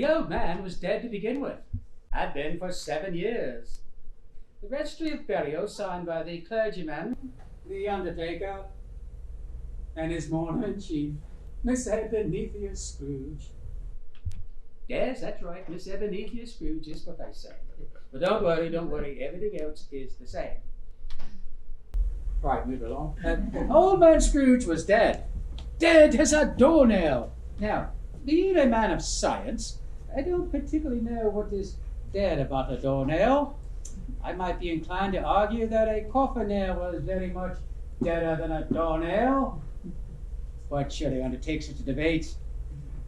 The old man was dead to begin with, had been for 7 years. The registry of burial signed by the clergyman, the undertaker, and his mourner-in-chief, Miss Ebenezer Scrooge. Yes, that's right, Miss Ebenezer Scrooge is what I say. But don't worry, everything else is the same. Right, move along. Old man Scrooge was dead. Dead as a doornail. Now, being a man of science, I don't particularly know what is dead about a doornail. I might be inclined to argue that a coffin nail was very much deader than a doornail. But surely undertake such a debate,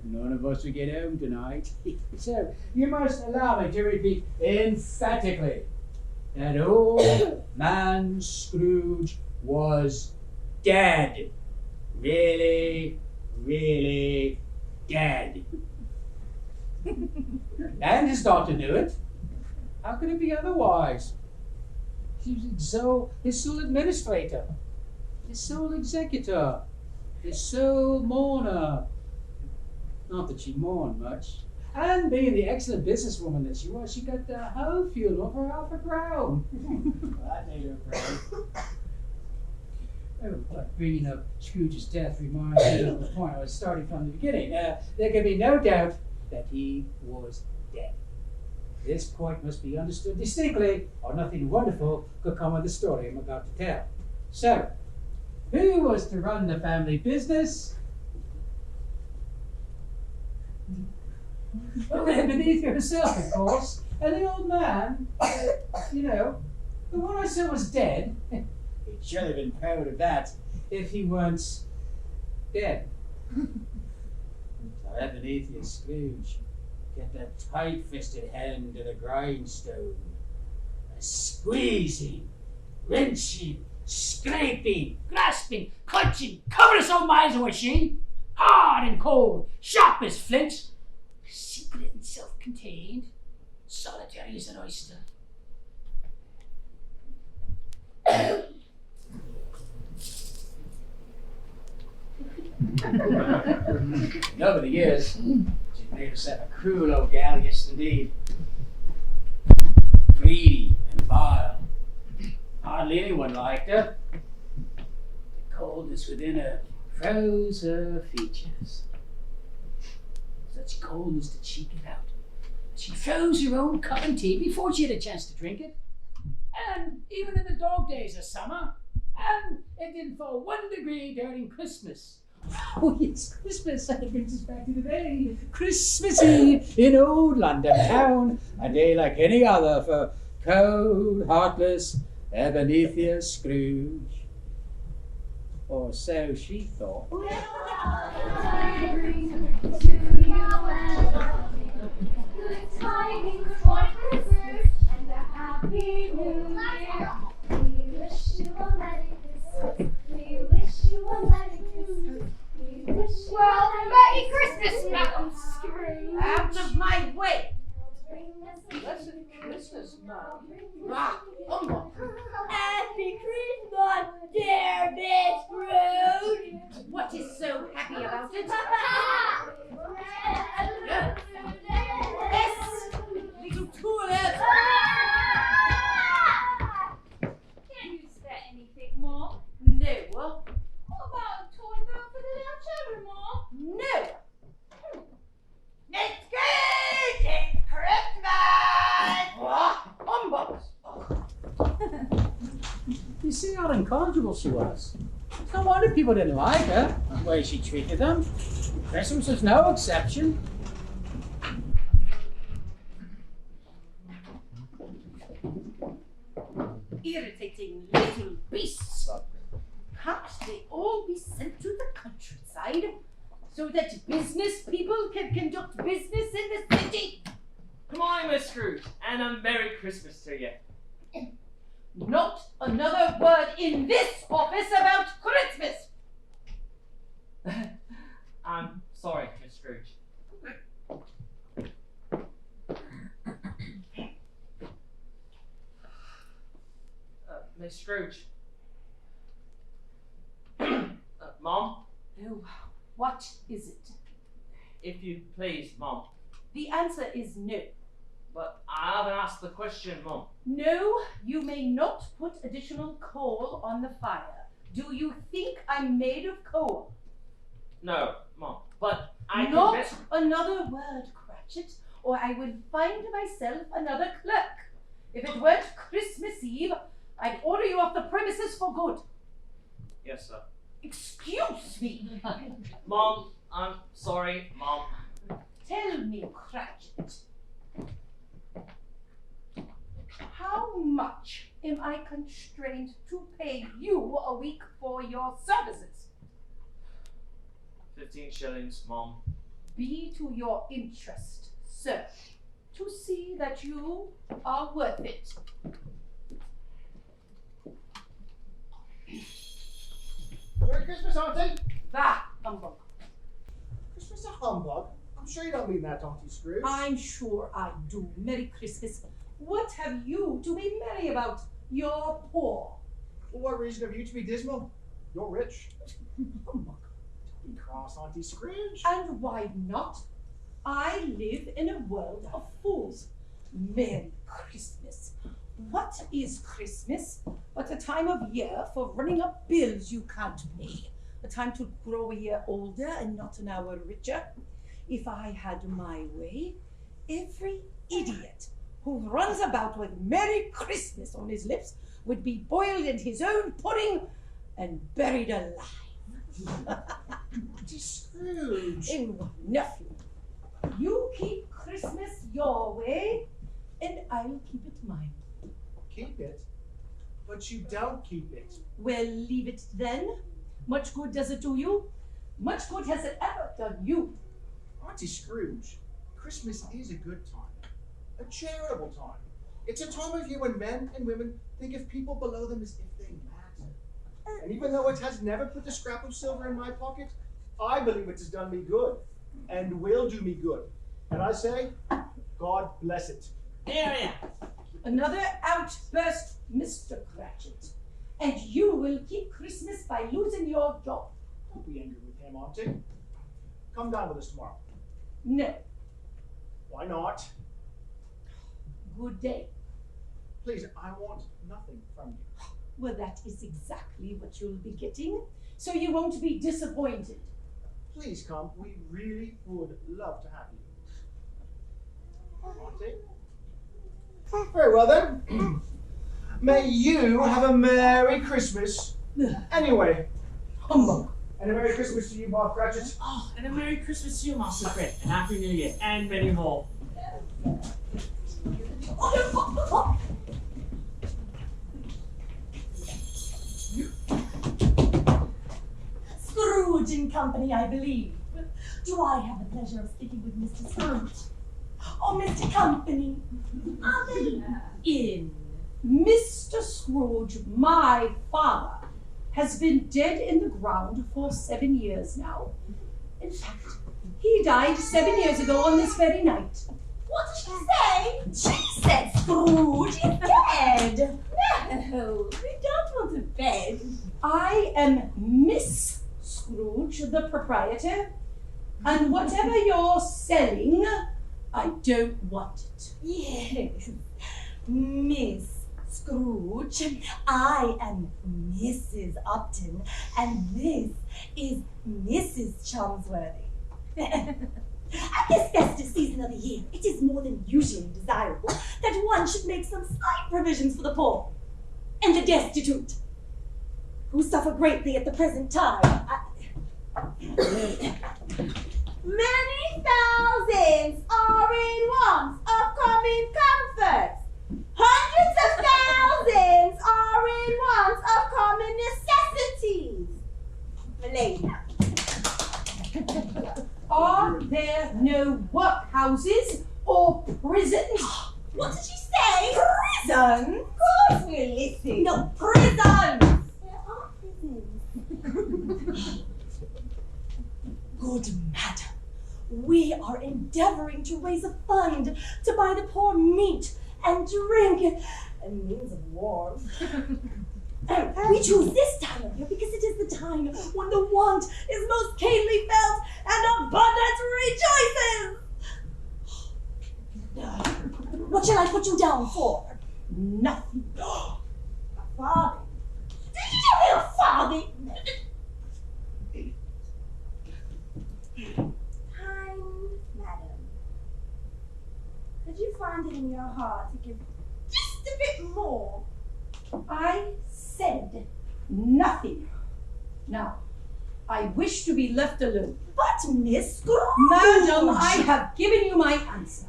none of us will get home tonight. So, you must allow me to repeat emphatically that old man Scrooge was dead. Really, really dead. And his daughter knew it. How could it be otherwise? She was his sole administrator, his sole executor, his sole mourner. Not that she mourned much. And being the excellent businesswoman that she was, she got the whole funeral for £500. Well, that made her proud. Oh, but bringing up Scrooge's death reminds me of the point I was starting from the beginning. There can be no doubt that he was dead. This point must be understood distinctly, or nothing wonderful could come of the story I'm about to tell. So, who was to run the family business? Well, Ebenezer herself, of course. And the old man, the one I said was dead. He'd surely been proud of that if he weren't dead. So Ebenezer Scrooge get that tight-fisted hand to the grindstone. A squeezing, wrenching, scraping, grasping, clutching, covetous old miser was she. Hard and cold, sharp as flint, secret and self-contained, solitary as an oyster. And over the years, she made herself a cruel old gal, yes indeed. Greedy and vile. Hardly anyone liked her. The coldness within her froze her features. Such coldness did she give out. She froze her own cup of tea before she had a chance to drink it. And even in the dog days of summer. And it didn't fall 1 degree during Christmas. Oh yes, Christmas, that brings us back to the day. Christmas Eve in old London town. A day like any other for cold, heartless Ebenezer Scrooge. Or so she thought. Good tidings for Christmas and a happy new year. We wish you a Merry Christmas. We wish you a Merry Christmas. We wish you a Merry Christmas, Madam Scrooge. Out of my way. Blessed Christmas, Madam. Happy Christmas, dear Miss Scrooge. What is so happy about it? Yes, little toilet. Can you spare anything more? No. What about a toy bill for the little children, Mom? No. It's good. It's Christmas. What? Humbugs. You see how incorrigible she was. It's no wonder people didn't like her, the way she treated them. Christmas was no exception. Irritating little beasts. Can't they all be sent to the countryside so that business people can conduct business in the city? Come on, Miss Scrooge, and a Merry Christmas to you. Not another word in this office about Christmas. I'm sorry, Miss Scrooge. Miss Scrooge. Mom? Oh, what is it? If you please, Mom. The answer is no. But I haven't asked the question, Mom. No, you may not put additional coal on the fire. Do you think I'm made of coal? No, Mom. But I can Not bet... another word, Cratchit, or I will find myself another clerk. If it weren't Christmas Eve, I'd order you off the premises for good. Yes, sir. Excuse me. Mom, I'm sorry, Mom. Tell me, Cratchit, how much am I constrained to pay you a week for your services? 15 shillings, Mom. Be to your interest, sir, to see that you are worth it. Merry Christmas, Auntie! Bah, humbug. Christmas a humbug? I'm sure you don't mean that, Auntie Scrooge. I'm sure I do. Merry Christmas. What have you to be merry about? You're poor. For what reason have you to be dismal? You're rich. Humbug. Don't be cross, Auntie Scrooge. And why not? I live in a world of fools. Merry Christmas. What is Christmas but a time of year for running up bills you can't pay? A time to grow a year older and not an hour richer? If I had my way, every idiot who runs about with Merry Christmas on his lips would be boiled in his own pudding and buried alive. Auntie Scrooge. In one nephew. You keep Christmas your way, and I'll keep it mine. Keep it? But you don't keep it. Well, leave it then. Much good does it do you? Much good has it ever done you? Auntie Scrooge, Christmas is a good time. A charitable time. It's a time of year when men and women think of people below them as if they matter. And even though it has never put a scrap of silver in my pocket, I believe it has done me good and will do me good. And I say, God bless it. Here. Another outburst, Mr. Cratchit. And you will keep Christmas by losing your job. Don't be angry with him, Auntie. Come down with us tomorrow. No. Why not? Good day. Please, I want nothing from you. Well, that is exactly what you'll be getting, so you won't be disappointed. Please come. We really would love to have you. Auntie? Very well then. May you have a Merry Christmas. Anyway. Humbug. And a Merry Christmas to you, Bob Cratchit. Oh, and a Merry Christmas to you, Master Fred. And Happy New Year. And many more. Scrooge and Company, I believe. Do I have the pleasure of speaking with Mr. Scrooge? Or Mr. Company? Are they in? Mr. Scrooge, my father, has been dead in the ground for 7 years now. In fact, he died 7 years ago on this very night. What did she say? She said Scrooge is dead. No, we don't want to bed. I am Miss Scrooge, the proprietor, and whatever you're selling, I don't want it. Yes, Miss Scrooge. I am Mrs. Upton, and this is Mrs. Chelmsworthy. At this festive season of the year, it is more than usually desirable that one should make some slight provisions for the poor and the destitute, who suffer greatly at the present time. Many thousands are in want of common comforts. Hundreds of thousands are in want of common necessities. Lady. Are there no workhouses or prisons? What did she say? Prison? Of course we're listening. No, prisons! There are prisons. Good madam, we are endeavoring to raise a fund to buy the poor meat and drink and means of warmth. We choose this time of year because it is the time when the want is most keenly felt and abundance rejoices. What shall I put you down for? Nothing. A farthing. Did you tell me a farthing? Kind madam, could you find it in your heart to give just a bit more? I said nothing. Now, I wish to be left alone. But Miss Scrooge! Madam, I have given you my answer.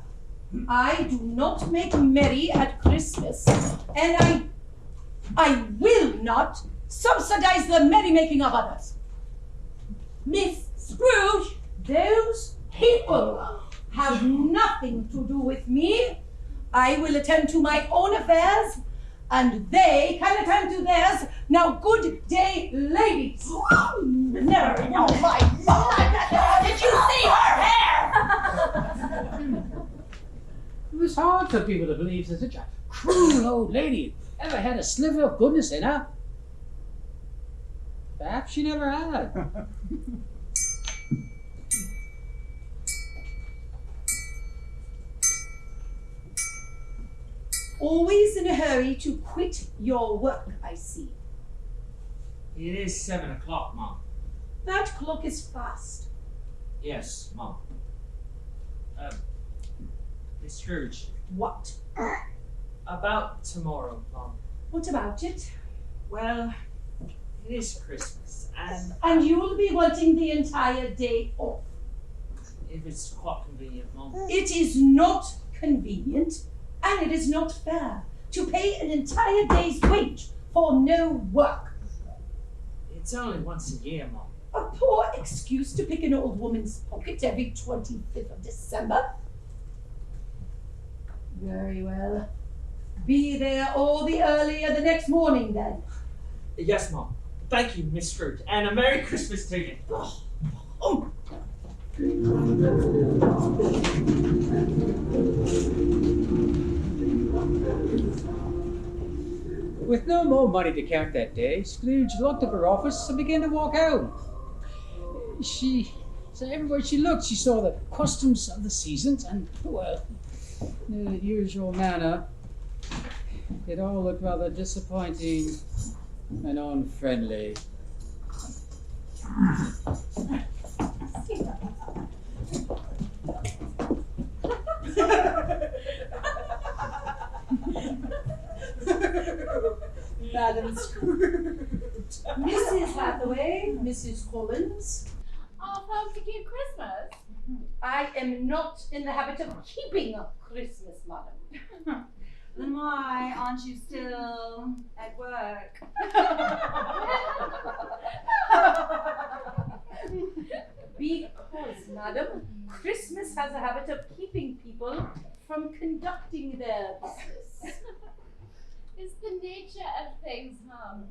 I do not make merry at Christmas, and I will not subsidize the merrymaking of others. Miss Scrooge, those people have nothing to do with me. I will attend to my own affairs, and they can attend to theirs. Now, good day, ladies. Never in your life! Did you see her hair? It was hard for people to believe that such a cruel old lady ever had a sliver of goodness in her. Perhaps she never had. Always in a hurry to quit your work, I see. It is 7 o'clock, Mum. That clock is fast. Yes, Mum. Miss Scrooge, What? about tomorrow, Mum. What about it? Well, it is Christmas, and And you will be wanting the entire day off. if it's quite convenient, Mum. It is not convenient, and it is not fair to pay an entire day's wage for no work. It's only once a year, Mum. A poor excuse to pick an old woman's pocket every 25th of December. Very well. Be there all the earlier the next morning, then. Yes, Mum. Thank you, Miss Scrooge, and a Merry Christmas to you. Oh. With no more money to count that day, Scrooge locked up her office and began to walk out. So everywhere she looked, she saw the customs of the seasons, and, well, in the usual manner, it all looked rather disappointing and unfriendly. Madam Scrooge. Mrs. Hathaway, Mrs. Collins. Home to keep Christmas? I am not in the habit of keeping up Christmas, madam. Then why aren't you still at work? Because, madam, Christmas has a habit of keeping people from conducting their business. It's the nature of things, Mum.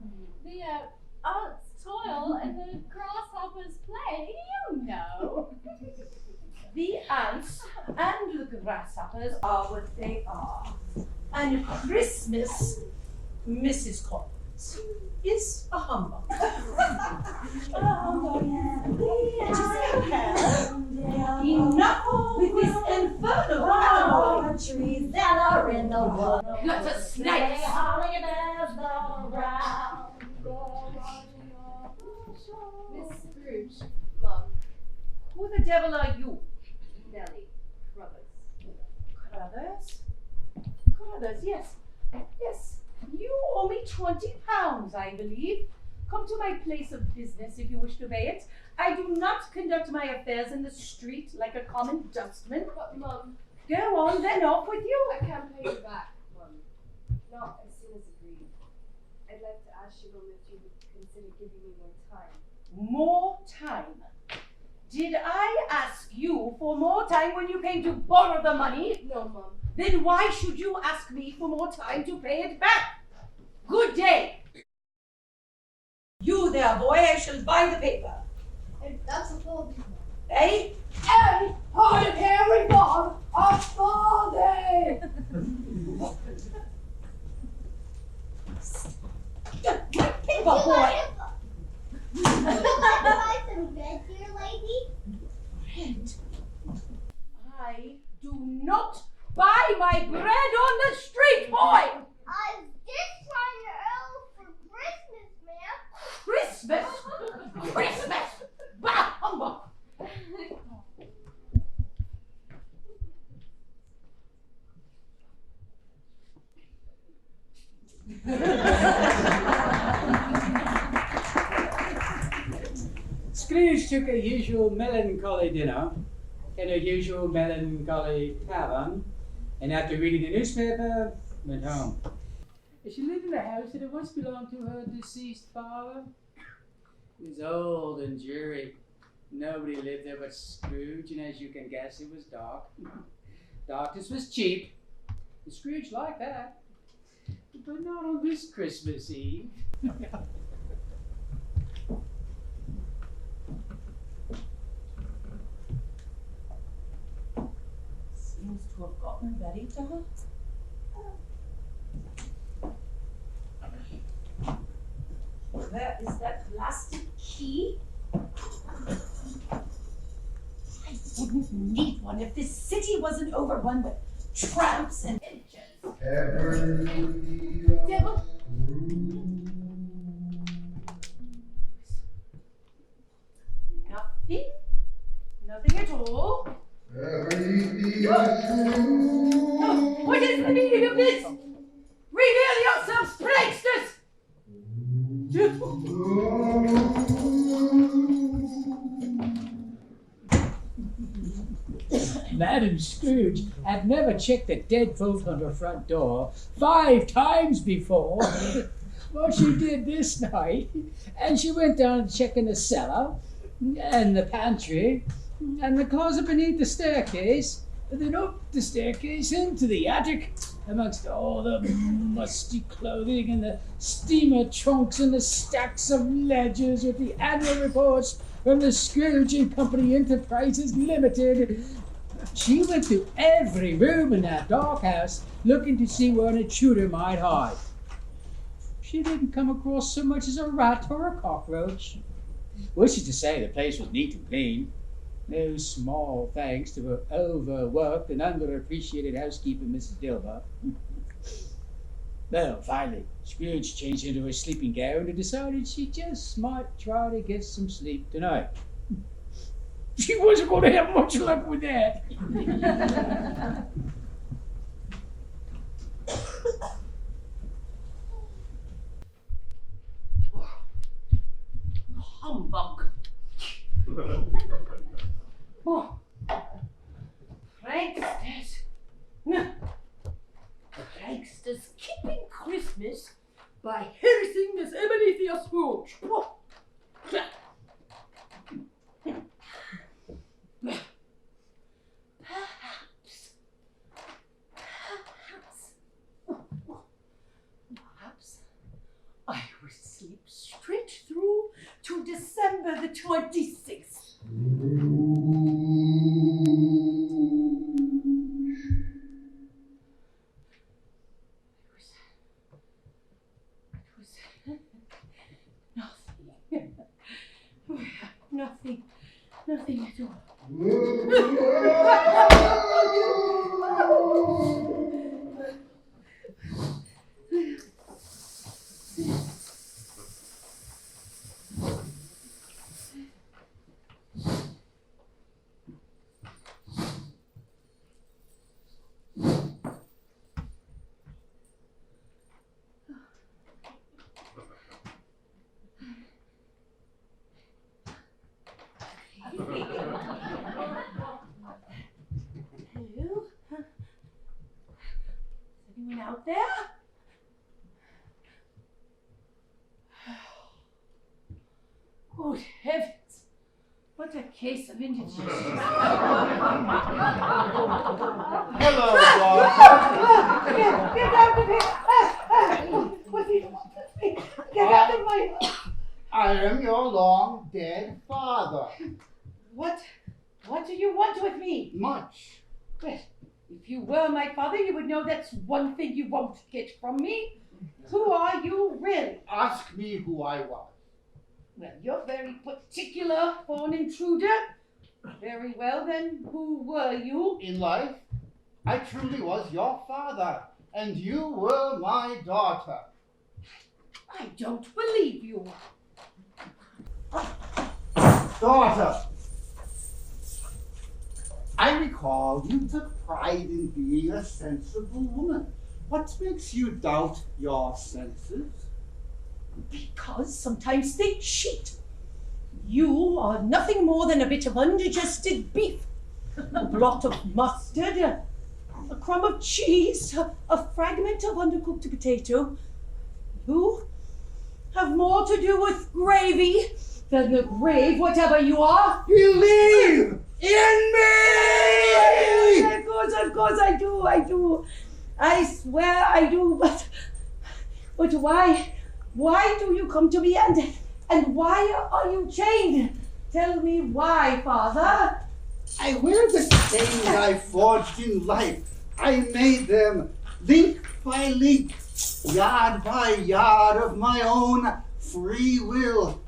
The ants toil and the grasshoppers play, you know. The ants and the grasshoppers are what they are. And Christmas, Mrs. Collins, is a humbug. Enough with this infernal trees that are in the wood. Lots of snakes. Holly bells go round. Miss Scrooge, Mum. Who the devil are you? Nellie. Brothers. Crothers? Crothers, yes. Yes. You owe me £20, I believe. Come to my place of business if you wish to pay it. I do not conduct my affairs in the street like a common dustman. But, Mum, Go on, then off with you. I can't pay you back, Mum. Not as soon as agreed. I'd like to ask you, Mum, if you would consider giving me more time. More time. Did I ask you for more time when you came to borrow the money? No, Mum. Then why should you ask me for more time to pay it back? Good day. You there, boy, I shall buy the paper. And that's a full Eh? And hard and hairy Bob, a father! Paper, boy. Buy some bread, dear lady? Rent. I do not buy my bread on the street, boy! I was just trying to earn for Christmas, ma'am. Christmas? Christmas? Bah, humbug! Scrooge took a usual melancholy dinner in a usual melancholy tavern, and after reading the newspaper, went home. She lived in a house that had once belonged to her deceased father. It was old and dreary. Nobody lived there but Scrooge, and as you can guess, it was dark. Darkness was cheap, and Scrooge liked that. But not on this Christmas Eve. Seems to have gotten ready to her. Where is that plastic key? I wouldn't need one if this city wasn't overrun with tramps and inches. Devil. Nothing. Nothing at all. No. What is the meaning of this? Reveal yourselves, pranksters! Madam Scrooge had never checked the deadbolt on her front door 5 times before. Well, she did this night, and she went down and checked in the cellar, and the pantry, and the closet beneath the staircase, and then up the staircase into the attic, amongst all the musty clothing and the steamer trunks and the stacks of ledgers with the annual reports from the Scrooge and Company Enterprises Limited. She went through every room in that dark house looking to see where an intruder might hide. She didn't come across so much as a rat or a cockroach. Which is to say, the place was neat and clean. No small thanks to her overworked and underappreciated housekeeper, Mrs. Dilber. Well, finally, Scrooge changed into her sleeping gown and decided she just might try to get some sleep tonight. She wasn't going to have much luck with that. Humbug. Oh. Pranksters. Pranksters keeping Christmas by harassing Miss Ebenezer Scrooge. Oh. Perhaps I will sleep straight through to December the 26th. Nothing at all. Hello? Is anyone out there? Good heavens! What a case of indigestion. Hello, Get out of here! What do you want with me? Get out of my... I am your long dead father. What do you want with me? Much. Well, if you were my father, you would know that's one thing you won't get from me. Who are you, really? Ask me who I was. Well, you're very particular for an intruder. Very well, then, who were you? In life, I truly was your father, and you were my daughter. I don't believe you. Daughter, I recall you took pride in being a sensible woman. What makes you doubt your senses? Because sometimes they cheat. You are nothing more than a bit of undigested beef, a blot of mustard, a crumb of cheese, a fragment of undercooked potato. You have more to do with gravy than the grave, whatever you are. Believe in me! Of course I do. I swear I do, but why do you come to me and why are you chained? Tell me why, Father. I wear the chains I forged in life. I made them link by link, yard by yard of my own free will.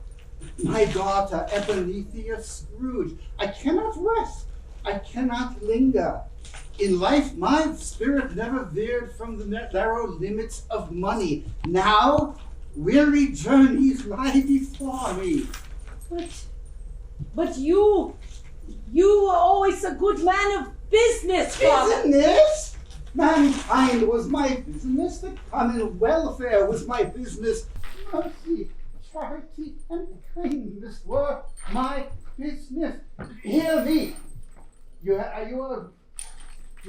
My daughter, Ebenethia Scrooge, I cannot rest. I cannot linger. In life, my spirit never veered from the narrow limits of money. Now, weary journeys lie before me. But you were always a good man of business, Father. Business? Mankind was my business. The common welfare was my business. Mercy, charity, and kindness were my business. Hear me. You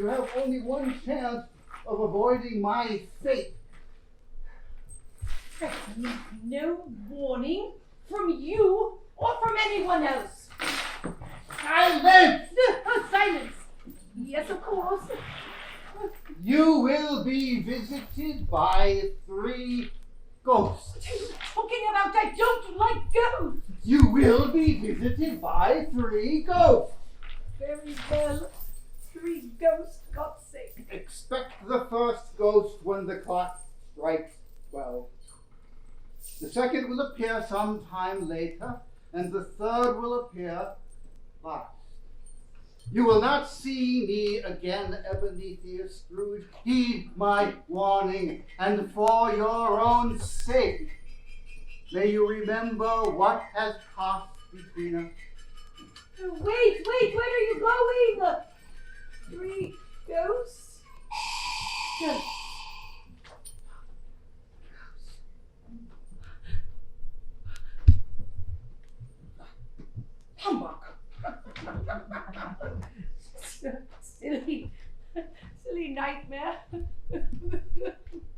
have only one chance of avoiding my fate. I need no warning from you or from anyone else. Silence! Silence. Yes, of course. You will be visited by 3 ghosts. What are you talking about? I don't like ghosts. You will be visited by 3 ghosts. Very well. 3 ghosts, God's sake. Expect the first ghost when the clock strikes 12. The second will appear sometime later, and the third will appear last. You will not see me again, Ebenethia Scrooge. Heed my warning, and for your own sake, may you remember what has passed between us. Wait, where are you going? 3 ghosts? Ghosts. Humbug. Silly nightmare.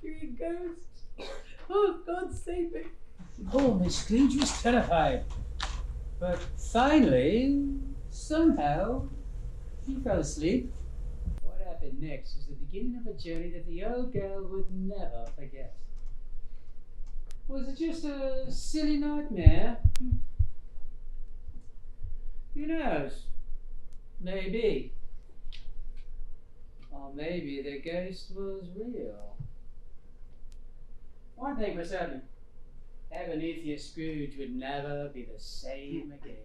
3 ghosts. Oh, God save me. Oh, Miss Scrooge was terrified. But finally, somehow, she fell asleep. What happened next was the beginning of a journey that the old girl would never forget. Was it just a silly nightmare? Who knows? Maybe. Or maybe the ghost was real. One thing for certain, Ebenethia Scrooge would never be the same again.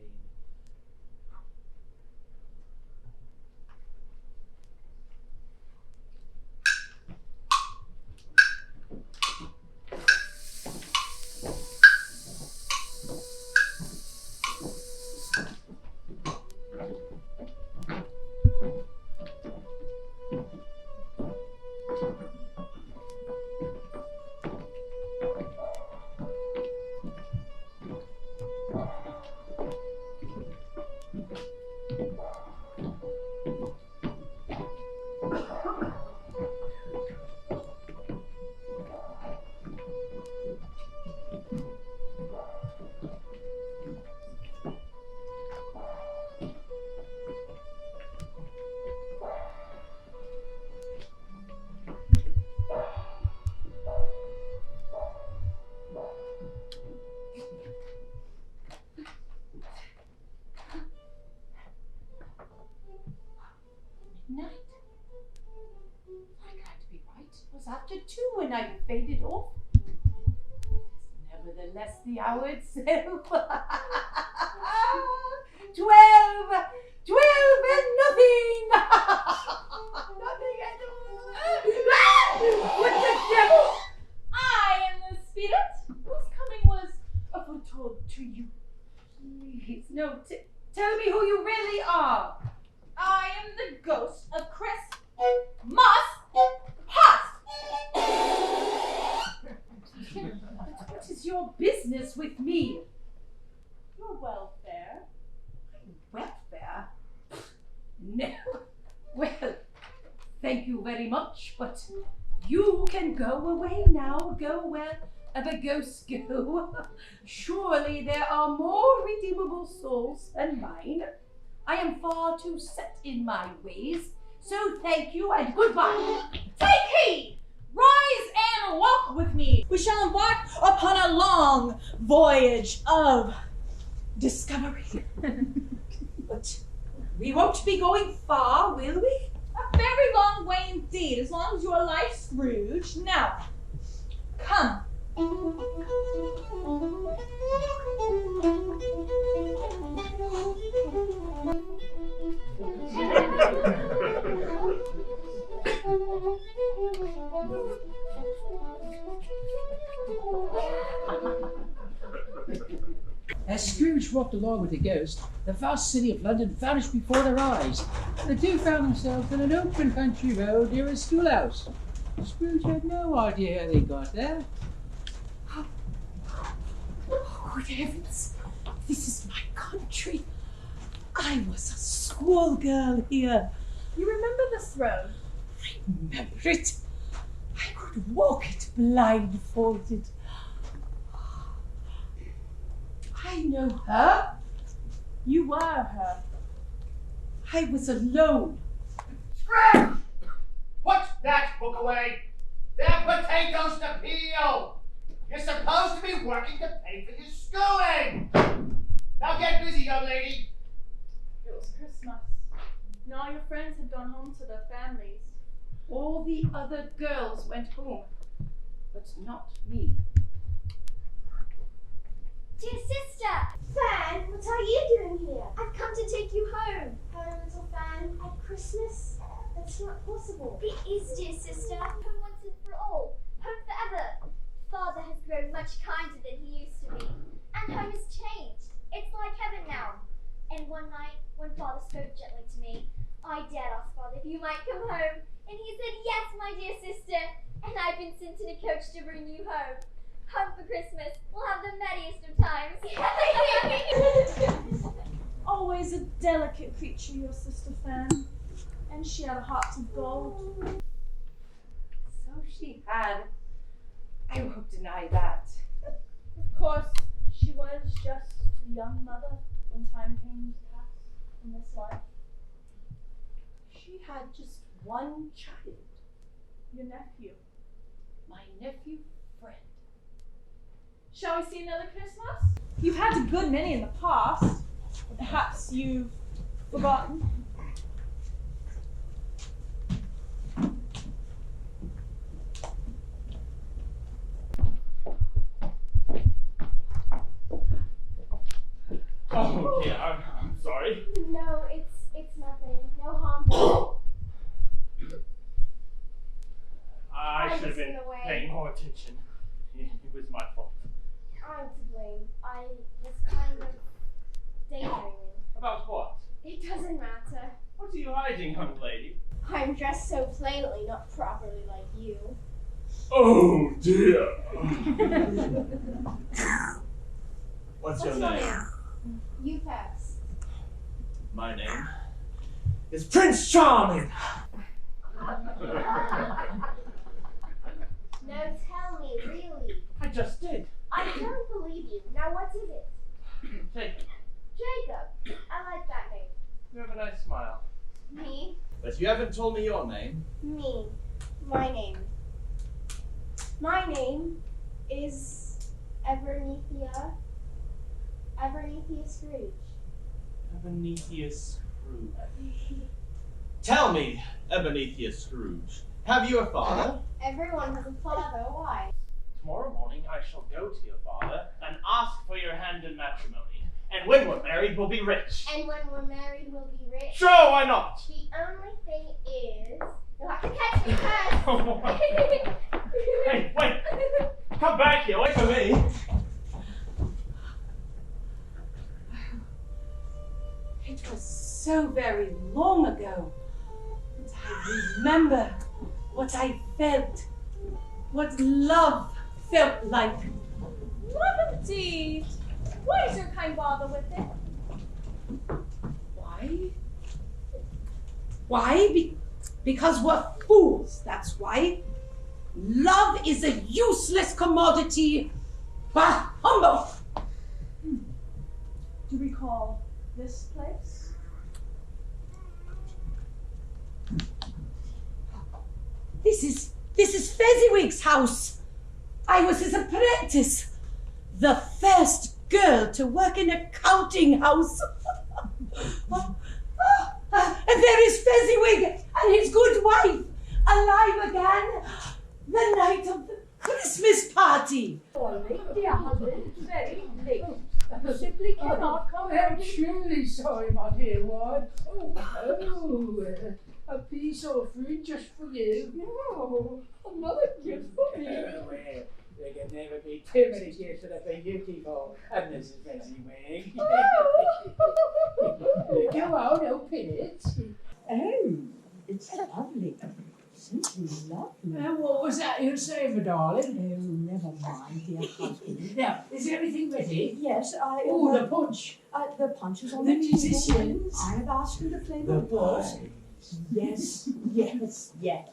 Night. I can't be right. It was after 2 when I faded off. Nevertheless, the hour itself. 12 and nothing. Nothing told to you. Please, no, tell me who you really are. I am the ghost of Christmas past. But what is your business with me? Your welfare. Welfare? No. Well, thank you very much, but you can go away now. Go wherever ghosts go. Surely there are more redeemable souls than mine. I am far too set in my ways, so thank you and goodbye. Take heed! Rise and walk with me. We shall embark upon a long voyage of discovery. But we won't be going far, will we? A very long way indeed, as long as you are alive, Scrooge. Now, come. As Scrooge walked along with the ghost, the vast city of London vanished before their eyes. The two found themselves on an open country road near a schoolhouse. Scrooge had no idea how they got there. Good heavens, this is my country. I was a schoolgirl here. You remember the throne? I remember it. I could walk it blindfolded. I know her. You were her. I was alone. Scrooge! Put that book away! They're potatoes to peel! You're supposed to be working to pay for your schooling! Now get busy, young lady! It was Christmas. And all your friends had gone home to their families. All the other girls went home, but not me. Dear sister! Fan, what are you doing here? I've come to take you home. Home, little Fan, at Christmas? That's not possible. It is, dear sister. Home once and for all. Home forever. Father has grown much kinder than he used to be. And home has changed. It's like heaven now. And one night, when Father spoke gently to me, I dared ask Father if you might come home. And he said, yes, my dear sister. And I've been sent in a coach to bring you home. Home for Christmas. We'll have the merriest of times. Always a delicate creature, your sister Fan. And she had a heart of gold. So she had. I won't deny that. Of course, she was just a young mother when time came to pass in this life. She had just one child, Your nephew. my nephew Fred. Shall we see another Christmas? You've had a good many in the past. Or perhaps you've forgotten. Oh, yeah, I'm sorry. No, it's nothing. No harm. I should have was been in the way. paying more attention. It was my fault. I'm to blame. I was kind of daydreaming. About what? It doesn't matter. What are you hiding, young lady? I'm dressed so plainly, not properly like you. Oh, dear. What's your What's name? You first. My name is Prince Charming. No, tell me, really. I just did. I don't believe you. Now, what is it? Jacob, Jacob. I like that name. you have a nice smile. Me. But you haven't told me your name. Me. My name. My name is Evernethia. Evernethia Scrooge. Ebenethia Scrooge. Tell me, Ebenethia Scrooge, have you a father? Everyone has a father. Why? Tomorrow morning I shall go to your father and ask for your hand in matrimony. And when we're married, we'll be rich. And when we're married, we'll be rich. Sure, why not? The only thing is, you'll have to catch me first. Hey, wait! Come back here, wait for me! It was so very long ago. But I remember what I felt, what love felt like. Love indeed. Why does your kind bother with it? Why? Why? Because we're fools, that's why. Love is a useless commodity. Bah, humbug! Do you recall this place? This is Fezziwig's house. I was his apprentice. The first girl to work in a counting house. And there is Fezziwig and his good wife, alive again, the night of the Christmas party. Dear husband, very late. You simply cannot come I'm home. truly sorry, my dear ward. A piece of fruit just for you. No, another gift for me. Well, there can never be too many gifts for the beautiful and Mrs. Fezziwig. Go on, open it. Oh, it's lovely. Simply lovely. What was that you were saying, my darling? Oh, never mind, dear husband. Now, is everything ready? Yes, Oh, the punch. the punch is on The the table. musicians. I have asked you to play the The waltz. boys. Yes, yes, yes.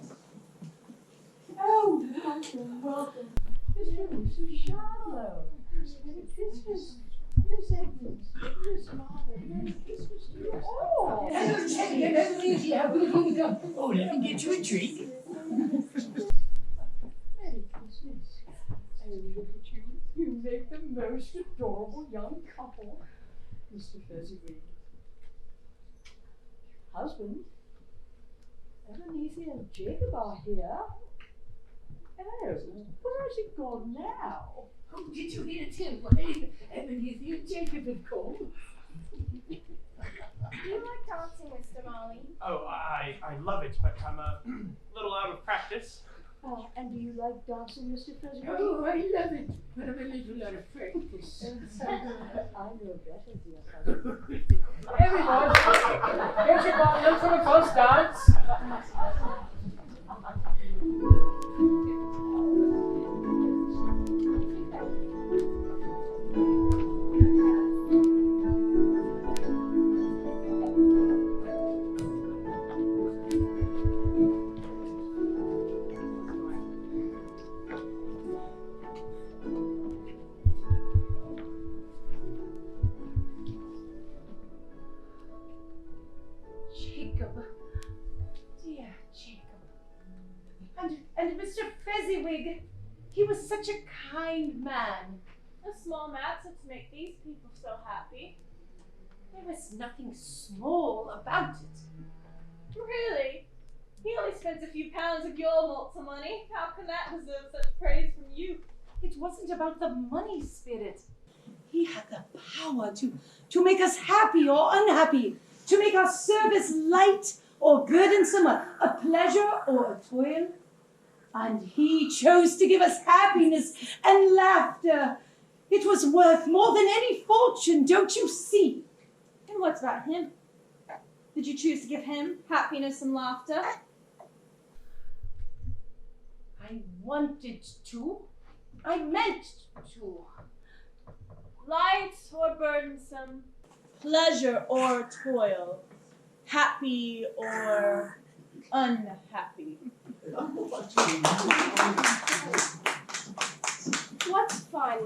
Oh, welcome, welcome. Mr. Shallow. Merry Christmas. Miss Evans. Miss Marvin. Merry Christmas to you all. Hello, Jenny. Hello, Lizzie. How good you go? Oh, let me get you a drink. Merry Christmas. Oh, look at you. You make the most adorable young couple. Mr. Fezziwig. Husband. Ebenezer and Jacob are here. Oh, where has he gone now? Oh, did you hear Tim? Ebenezer and Jacob have come. Do you like dancing, Mr. Molly? Oh, I love it, but I'm a little out of practice. And do you like dancing, Mr. Fezziwig? Oh, I love it, but I'm a little out of practice. I know better, dear husband. Everyone, here's your bottle for the first dance. Jacob. Dear Jacob. And Mr. Fezziwig, he was such a kind man. A small matter to make these people so happy. There was nothing small about it. Really? He only spent a few pounds of your mortal money. How can that deserve such praise from you? It wasn't about the money, Spirit. He had the power to make us happy or unhappy, to make our service light or burdensome, a pleasure or a toil. And he chose to give us happiness and laughter. It was worth more than any fortune, don't you see? And what about him? Did you choose to give him happiness and laughter? I wanted to. I meant to. Light or burdensome? Pleasure or toil? Happy or unhappy? What's fun?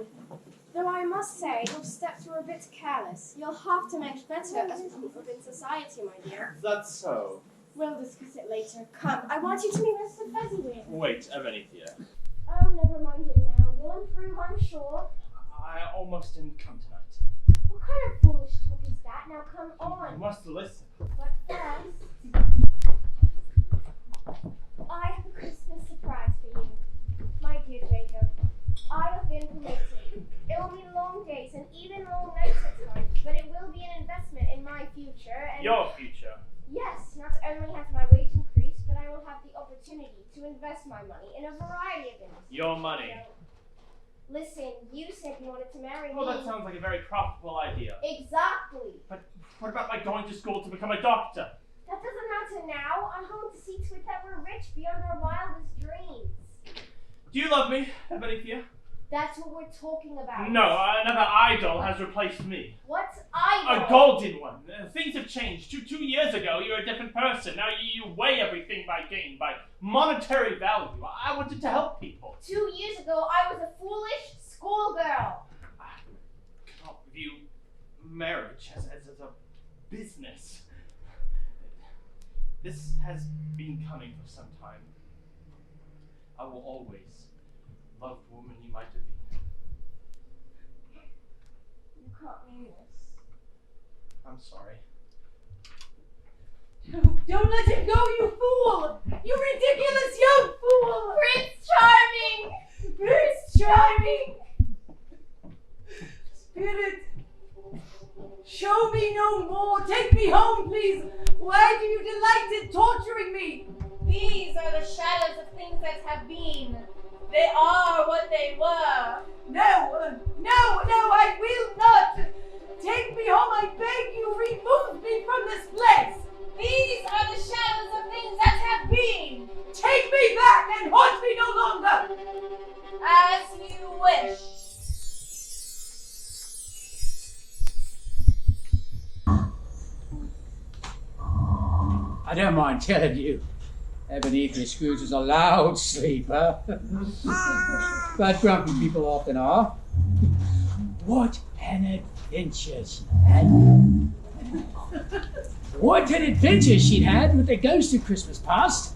Though I must say, your steps were a bit careless. You'll have to make better as proof of in society, my dear. That's so. We'll discuss it later. Come, I want you to meet Mr. Fezziwig. Wait, Ebenezer. Oh, never mind it now. You'll improve, I'm sure. I almost didn't come tonight. What kind of foolish talk is that? Now come You on. must listen. But first, I have a Christmas surprise for you. My dear Jacob, I have been promoted. It will mean long days and even long nights at times, but it will be an investment in my future and... Your future. Yes, not only has my wage increased, but I will have the opportunity to invest my money in a variety of industries. Your money. Listen, you said you wanted to marry me. Well, that sounds like a very profitable idea. Exactly. But what about my going to school to become a doctor? That doesn't matter now. I'm going to see to it that we're rich beyond our wildest dreams. Do you love me, Ebenethia? That's what we're talking about. No, another idol has replaced me. What's idol? A golden one. Things have changed. Two years ago, you were a different person. Now you weigh everything by gain, by monetary value. I wanted to help people. 2 years ago, I was a foolish schoolgirl. I cannot view marriage as a business. This has been coming for some time. I will always love the woman you might have been. You can't mean this. I'm sorry. Don't let him go, you fool! You ridiculous young fool! Prince Charming! Prince Charming! Spirit, show me no more. Take me home, please. Why do you delight in torturing me? These are the shadows of things that have been. They are what they were. No, I will not. Take me home, I beg you. Remove me from this place. These are the shadows of things that have been. Take me back and haunt me no longer. As you wish. I don't mind telling you, Ebenezer Scrooge is a loud sleeper. But grumpy people often are. What an adventure she had. What an adventure she'd had with the ghost of Christmas past.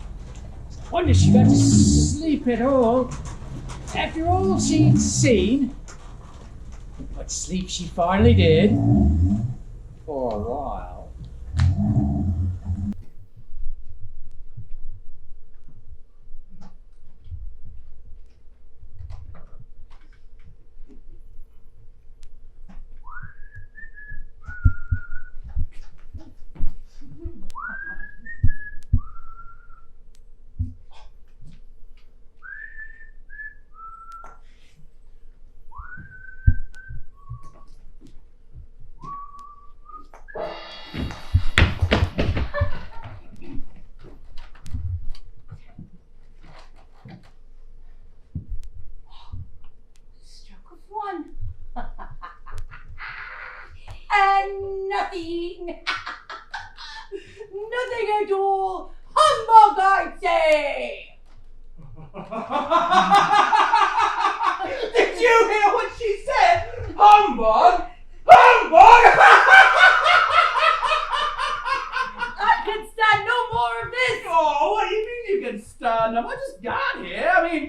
I wonder if she got to sleep at all. After all she'd seen. But sleep she finally did. For a while. And nothing. Nothing at all. Humbug, I say. Did you hear what she said? Humbug! Humbug! I can stand no more of this. Oh, what do you mean you can stand up? I just got here. I mean,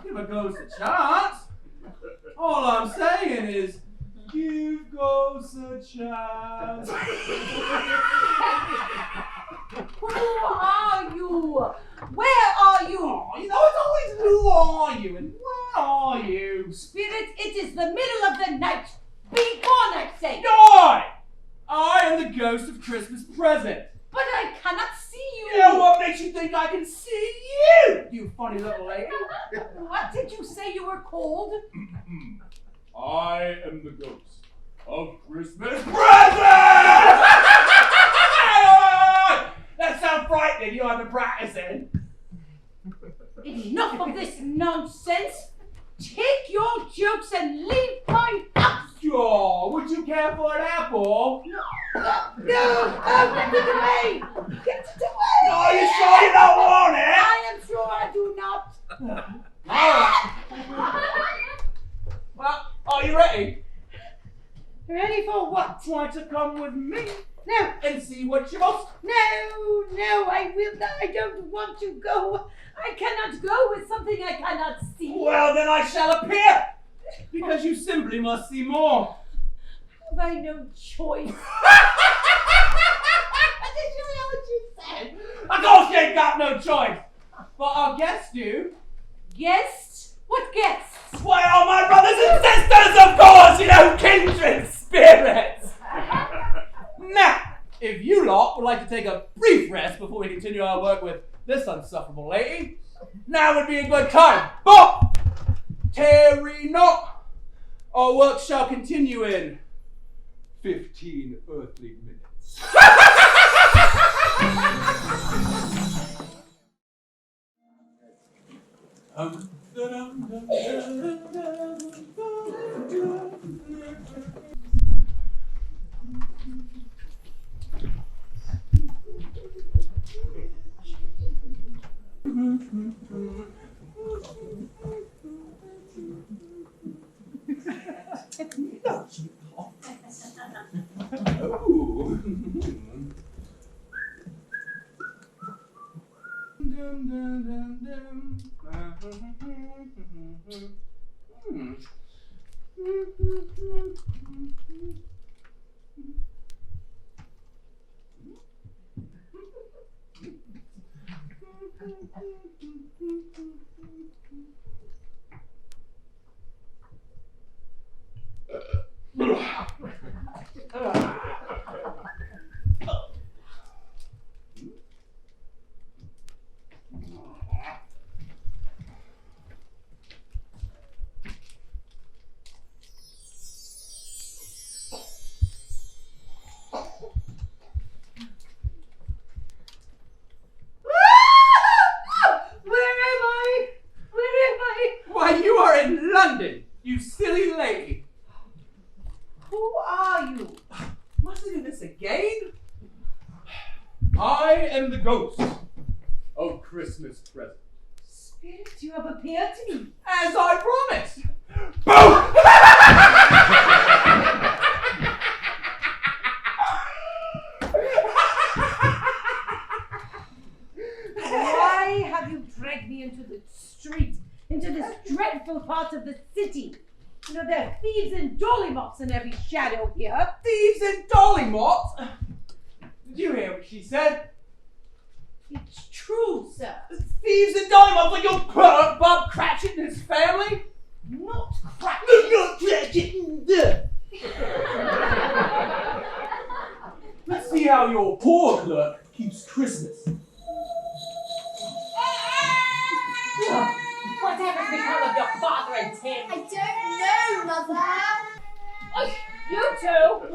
give a ghost a chance. All I'm saying is, give ghosts a chance. Who are you? Where are you? Oh, you know, it's always who are you and where are you? Spirit, it is the middle of the night. Be gone, I say. I am the ghost of Christmas present. But I cannot see you. You know what makes you think I can see you, you funny little lady? What did you say you were called? I am the ghost of Christmas present! That sounds frightening. You haven't been practicing. Enough of this nonsense. Take your jokes and leave my house. Sure. Would you care for an apple? No, get it away. Get it away. Are you sure you don't want it? I am sure I do not. All right. Well, are you ready? Ready for what? Try to come with me No, and see what you must. no, I will not. I don't want to go. I cannot go with something I cannot see. Well, then I shall appear, because you simply must see more. Have I no choice? Did you hear what you said? Of course you ain't got no choice. But our guests do. Guests? What guests? Why, all my brothers and sisters, of course, you know, kindred spirits. Now, if you lot would like to take a brief rest before we continue our work with this unsufferable lady, now would be a good time. But Tarry not! Our work shall continue in 15 earthly minutes. Why, you are in London, you silly lady. Who are you? Must I do this again? I am the ghost of Christmas present. Spirit, you have appeared to me. As I promised. Boom! Why have you dragged me into the street, into this dreadful part of the city? You know, there are thieves and dollymots in every shadow here. Thieves and dollymots? Did you hear what she said? It's true, sir. Thieves and dollymots like your Bob Cratchit and his family? Not Cratchit. Not Cratchit. Let's see how your poor clerk keeps Christmas. Whatever's become of your father and Tim? I don't know, Mother. Oh, you two!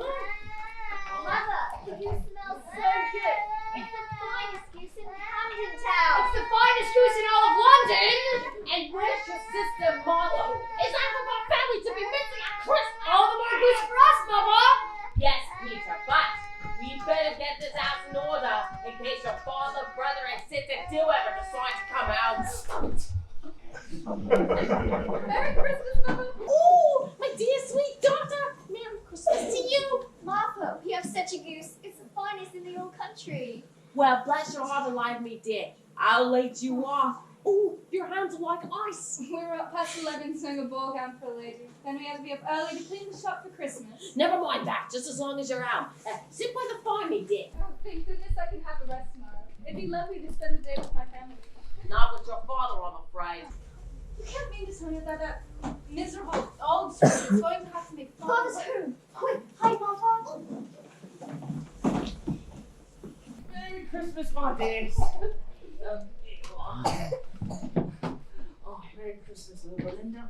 Mother, the goose smells so good. It's the finest goose in Camden Town. It's the finest goose in all of London! And where's your sister, Marlo? It's half of our family to be missing at Christmas! All the more goose for us, Mama! Yes, Peter, but we better get this house in order in case your father, brother, and sister do ever decide to come out. Merry Christmas, Mother. Oh, my dear sweet daughter! Merry Christmas to you! Martha, we have such a goose. It's the finest in the whole country. Well, bless your heart alive, me dear. I'll let you off. Oh, your hands are like ice. We were up past 11 sewing a ball gown for a lady. Then we had to be up early to clean the shop for Christmas. Never mind that, just as long as you're out. Sit by the fire, me dear. Oh, thank goodness I can have a rest tomorrow. It'd be lovely to spend the day with my family. Not with your father, I'm afraid. You can't mean to tell me that miserable old street is going to have to make fun. Father's home. Quick, hide, Martha. Merry Christmas, my dears. Oh, Merry Christmas, little Belinda.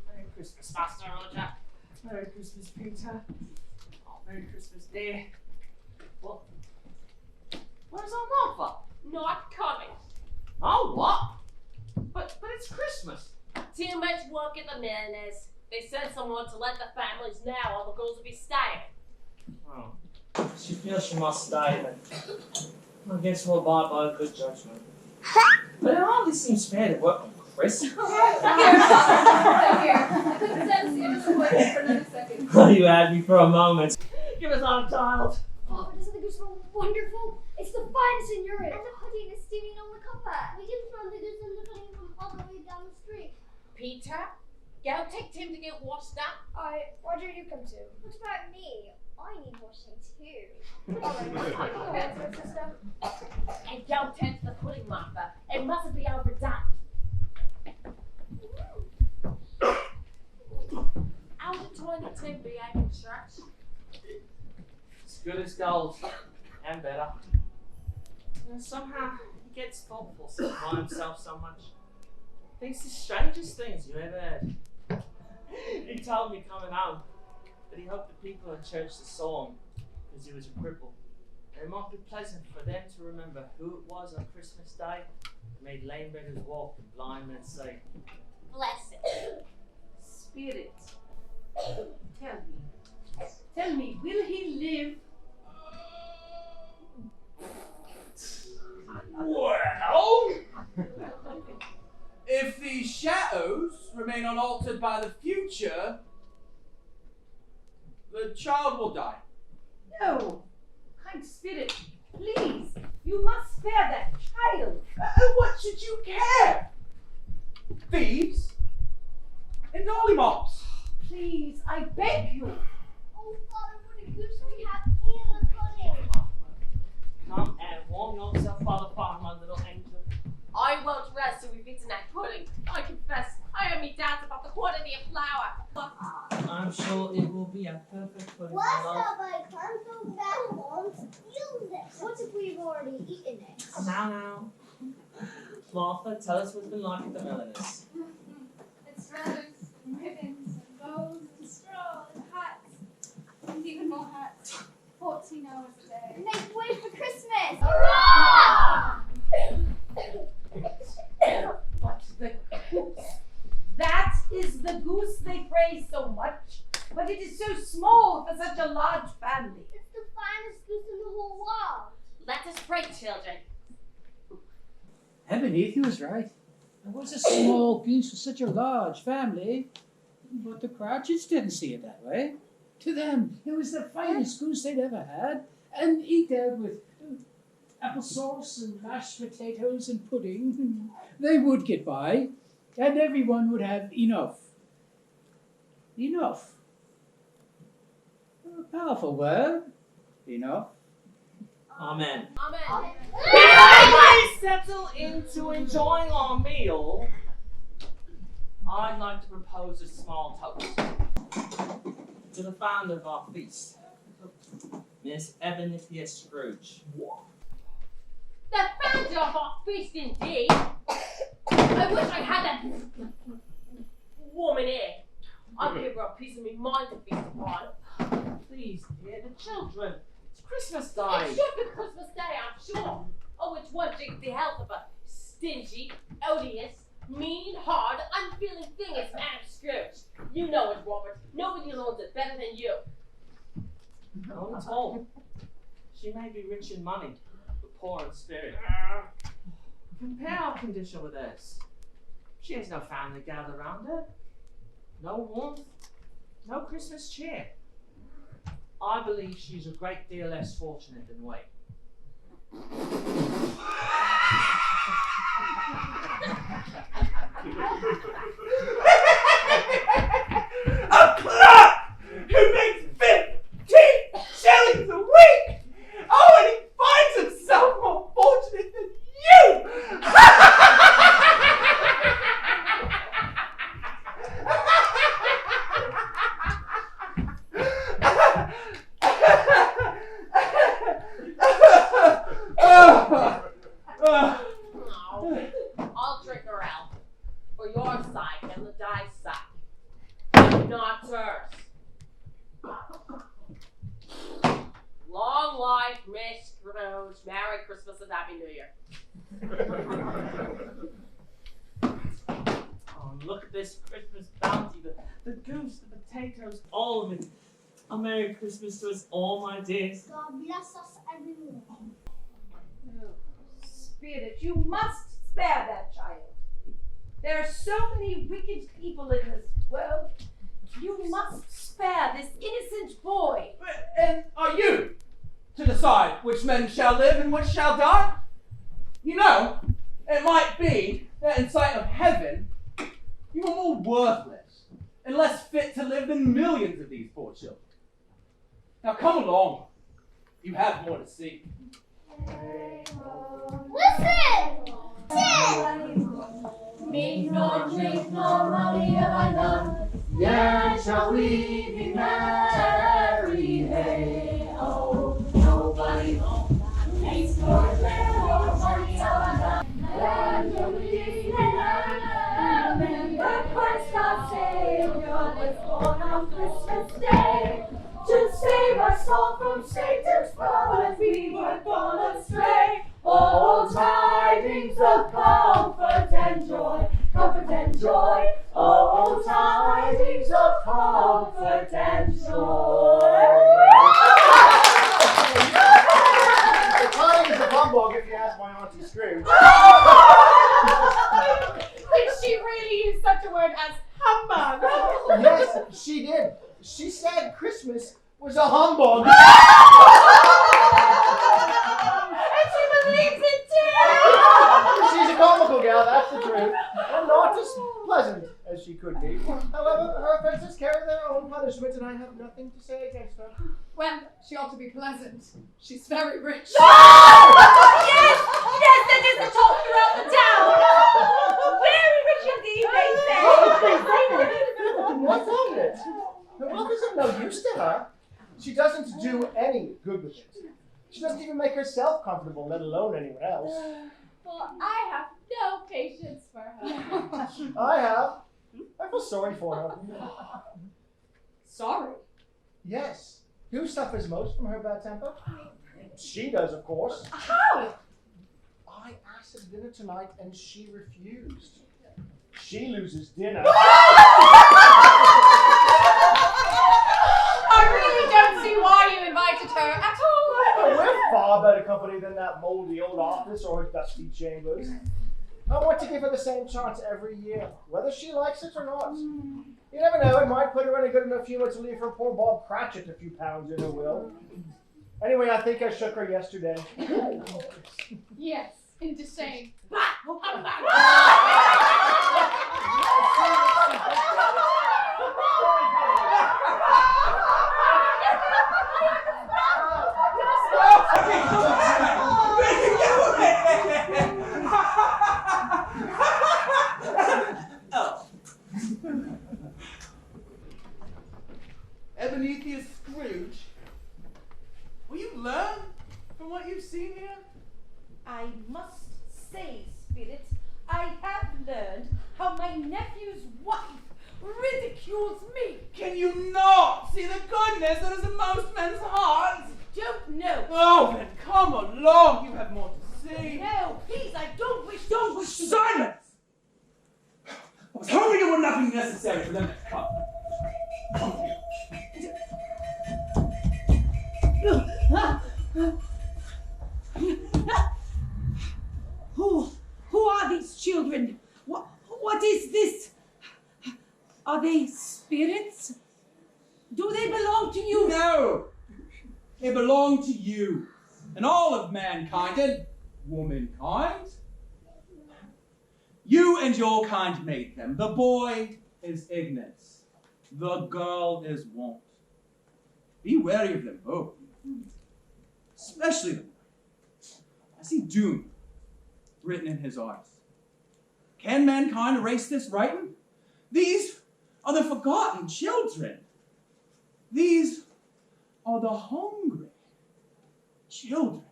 Merry Christmas, Master Roger. Merry Christmas, Peter. Oh, Merry Christmas, dear. What? Where's our Martha? Not coming. Oh, what? But it's Christmas. Too much work in the millionaires. They sent someone to let the families know all the girls will be staying. Oh. She feels she must stay, then. I guess we'll abide by a good judgment. But it hardly seems fair to work on Chris. Here, Father. Here. I couldn't stand to see him as a boy for another second. You had me for a moment. Give us our child. Papa, doesn't the goose smell wonderful? It's the finest in Europe. And the pudding is steaming on the copper. We can smell the goose and the pudding from all the way down the street. Peter, go take Tim to get washed up. Roger, you come too. What about me? I need washing too. Alright, I'll go answer, sister. And go tend to the pudding, Martha. It mustn't be overdone. How did Tiny Tim behave in church? As good as gold. And better. And somehow he gets thoughtful by himself so much. Thinks the strangest things you ever heard. He told me coming home that he hoped the people in church saw him because he was a cripple. And it might be pleasant for them to remember who it was on Christmas Day that made lame beggars walk and blind men see. Bless it. Spirit, tell me, will he live? Well, if the shadows remain unaltered by the future, the child will die. No, kind spirit, please, you must spare that child. What should you care? Thieves and dollymops. Please, I beg you. Oh, Father, what a goose we have in the pudding. Come and warm yourself by the fire, my little angel. I won't rest till we've eaten that pudding. I confess, I have me doubts about the quantity of flour. I'm sure it will be a perfect pudding. What's up, I can't go back home to steal this. What if we've already eaten it? Now. Martha, tell us what's been like at the milliner's. It's feathers, and ribbons, and bows, and straw, and hats, and even more hats. 14 hours a day. Make way for Christmas! Hurrah! But the goose, that is the goose they praise so much, but it is so small for such a large family. It's the finest goose in the whole world. Let us pray, children. Ebeneath was right. It was a small goose for such a large family, but the Cratchits didn't see it that way. To them, it was the finest goose they'd ever had, and eked out with applesauce and mashed potatoes and pudding. They would get by, and everyone would have enough. Enough. A powerful word. Enough. Amen. Amen. Before we settle into enjoying our meal, I'd like to propose a small toast to the founder of our feast, Miss Ebenithia Scrooge. The founder of our feast, indeed. I wish I had that woman here. I'd give her a piece of me mind to feast upon. Please, dear, the children. It's Christmas It Day. should be Christmas Day, I'm sure. Oh, which one drinks the health of a stingy, odious, mean, hard, unfeeling thing is Madam Scrooge. You know it, Robert. Nobody knows it better than you. Not at all. She may be rich in money, but poor in spirit. Compare our condition with hers. She has no family gathered around her, no warmth, no Christmas cheer. I believe she's a great deal less fortunate than we. A clerk who makes 15 shillings a week! Oh, and he finds himself more fortunate than you! No, I'll drink her out. For your sake and the die's sake. Not hers. Long life, Miss Scrooge. Merry Christmas and Happy New Year. Oh, look at this Christmas bounty. The goose, the potatoes, all of it. A Merry Christmas to us all, my dears. God bless us, everyone. Spirit, you must spare that child. There are so many wicked people in this world. You must spare this innocent boy. And are you to decide which men shall live and which shall die? You know, it might be that in sight of heaven, you are more worthless and less fit to live than millions of these poor children. Now come along. You have more to see. Listen! Sing! Make no drink, no money have I none, yet shall we be merry, hey, oh, nobody home, makes no drink, no money have I none, yet shall we be merry. from Satan's power we were gone astray. Oh, tidings of comfort and joy, comfort and joy. Oh, tidings of comfort and joy. The tidings of humbug, if you ask my Auntie Scrooge. Did she really use such a word as humbug? Yes, she did. She said Christmas was a humbug. And she believes it too! She's a comical gal, that's the truth. And not as pleasant as she could be. However, her offenses carry their own punishment, and I have nothing to say against her. Well, she ought to be pleasant. She's very rich. Yes, that is the talk throughout the town. Very rich indeed, they say. What's on it? Her wealth is of no use to her. She doesn't do any good with it. She doesn't even make herself comfortable, let alone anyone else. Well, I have no patience for her. I have. I feel sorry for her. Sorry. Yes. Who suffers most from her bad temper? She does, of course. How? I asked her to dinner tonight, and she refused. She loses dinner. I really don't see why you invited her at all. We're far better company than that moldy old office or her dusty chambers. I want to give her the same chance every year, whether she likes it or not. You never know, it might put her in a good enough humor to leave her poor Bob Cratchit a few pounds in her will. Anyway, I think I shook her yesterday. Yes, into shame. Ebenezer Scrooge, will you learn from what you've seen here? I must say, Spirit, I have learned how my nephew's wife ridicules me. Can you not see the goodness that is in most men's hearts? Don't know. Oh, then come along. You have more to see. No, please, I don't wish to. Silence! I was hoping it would not be necessary for them to come. Come here. Who are these children? What is this? Are they spirits? Do they belong to you? No! They belong to you, and all of mankind, and womankind. You and your kind made them. The boy is ignorance. The girl is wont. Be wary of them both. Especially the boy. I see doom written in his eyes. Can mankind erase this writing? These are the forgotten children. These are the hungry children.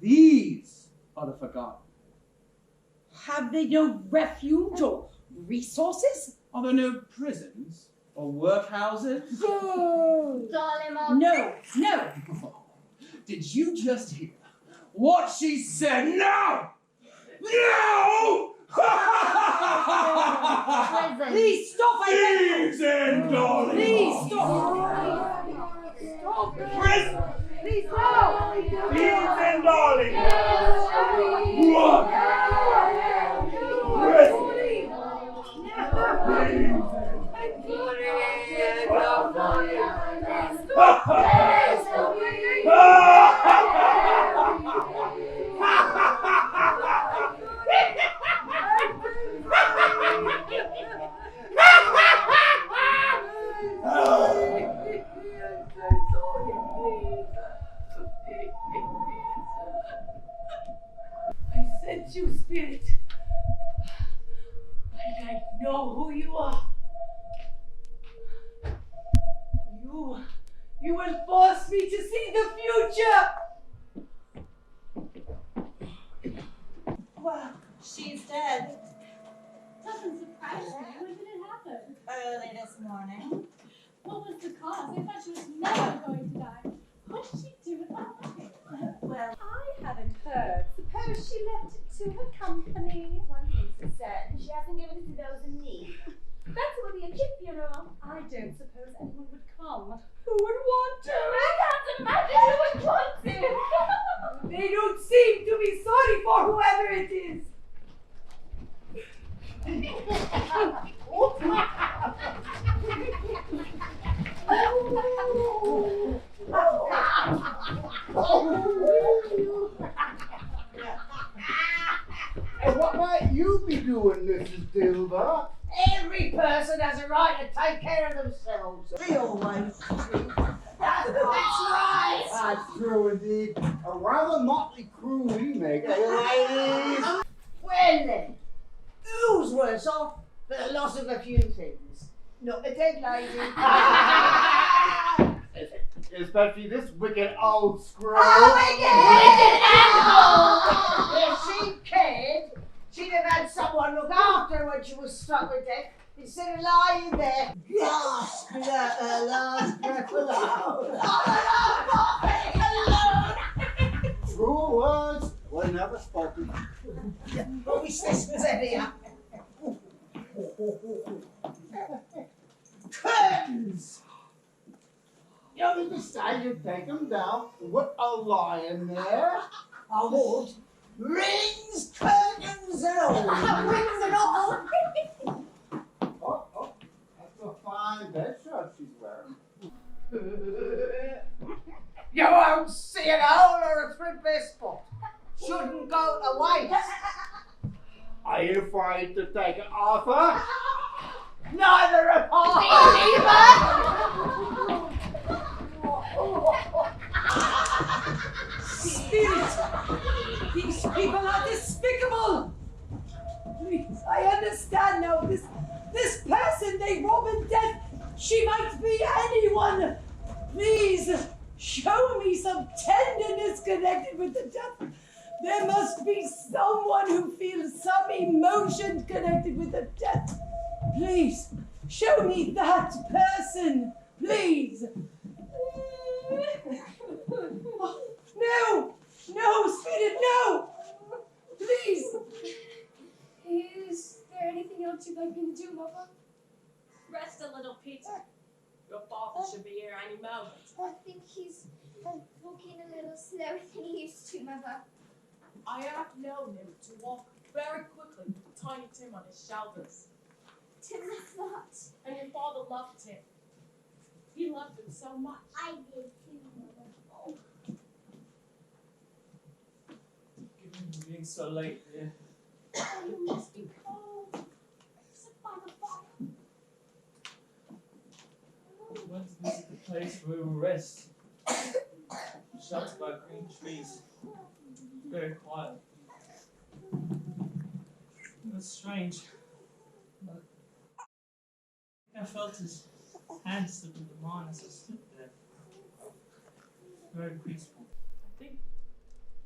These are the forgotten. Have they no refuge or resources? Are there no prisons or workhouses? Dolly, Mom. No. Did you just hear what she said? No! No! Please stop! Thieves and dolly! Please stop! Prison! Please stop! Thieves and dolly! What? Prison! I sent you, Spirit. And I know who you are. You will force me to see the future. Well, she's dead. Doesn't surprise me. When did it happen? Early this morning. What was the cause? I thought she was never going to die. indeed. A rather motley crew we make, eh, ladies? Well then, who's worse off for the loss of a few things? Not a dead lady. Especially this wicked old screw. If she cared, she'd have had someone look after her when she was struck with death, instead of lying there. Last breath alone. True words were never spoken. What was Christmas anyhow? Curtains! You decided to take them down. What a lion there. I would. Rings, curtains and all. Rings and all. Oh, that's a fine bed shirt she's wearing. You won't see an hole or a threadbare spot. Shouldn't go to waste. Are you afraid to take it off her? Neither am I. Spirit! These people are despicable! Please, I understand now. This person they rob in death, she might be anyone. Please, show me some tenderness connected with the death. There must be someone who feels some emotion connected with the death. Please, show me that person. Please. No! No, Spirit, no! Please! Is there anything else you'd like me to do, Mother? Rest a little, Peter. Your father should be here any moment. I think he's walking a little slower than he used to, Mother. I have known him to walk very quickly with Tiny Tim on his shoulders. Tim, that's not. And your father loved him. He loved him so much. I did too, Mother. Oh. Being so late here. Oh, you must be cold. Sit by the fire. Went to visit the place where we rest. Sheltered by green trees. Very quiet. It was strange. But I felt his hand slip into mine as I stood there. Very peaceful. I think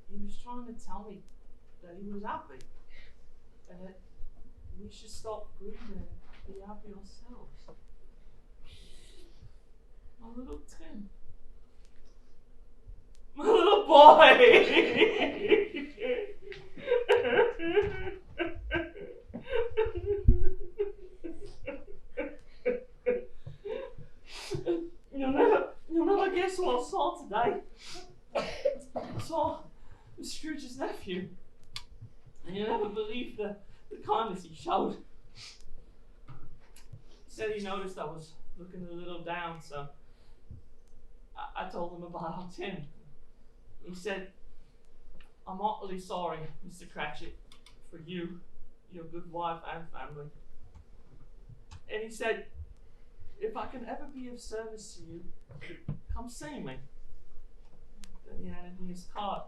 he was trying to tell me that he was happy. And that we should stop grieving and be happy ourselves. My little Tim. My little boy! You'll never guess what I saw today. I saw Scrooge's nephew. And you'll never believe the kindness he showed. He said he noticed I was looking a little down, so I told him about our Tim. He said, I'm awfully sorry, Mr. Cratchit, for you, your good wife and family. And he said, if I can ever be of service to you, come see me. Then he handed me his card.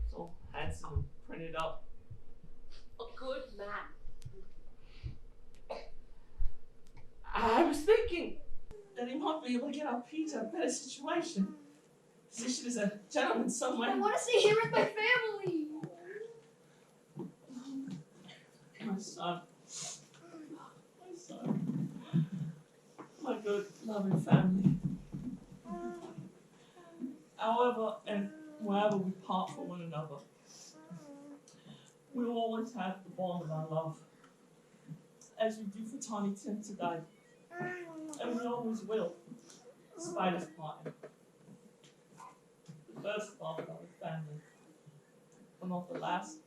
It's all handsome and printed up. A good man. I was thinking that he might be able to get our Peter a better situation. Position as a gentleman somewhere. I want to stay here with my family. My son. My son. My good, loving family. However and wherever we part from one another, we will always have the bond of our love, as we do for Tiny Tim today. And we always will, despite us parting. The first part of our family, but not the last.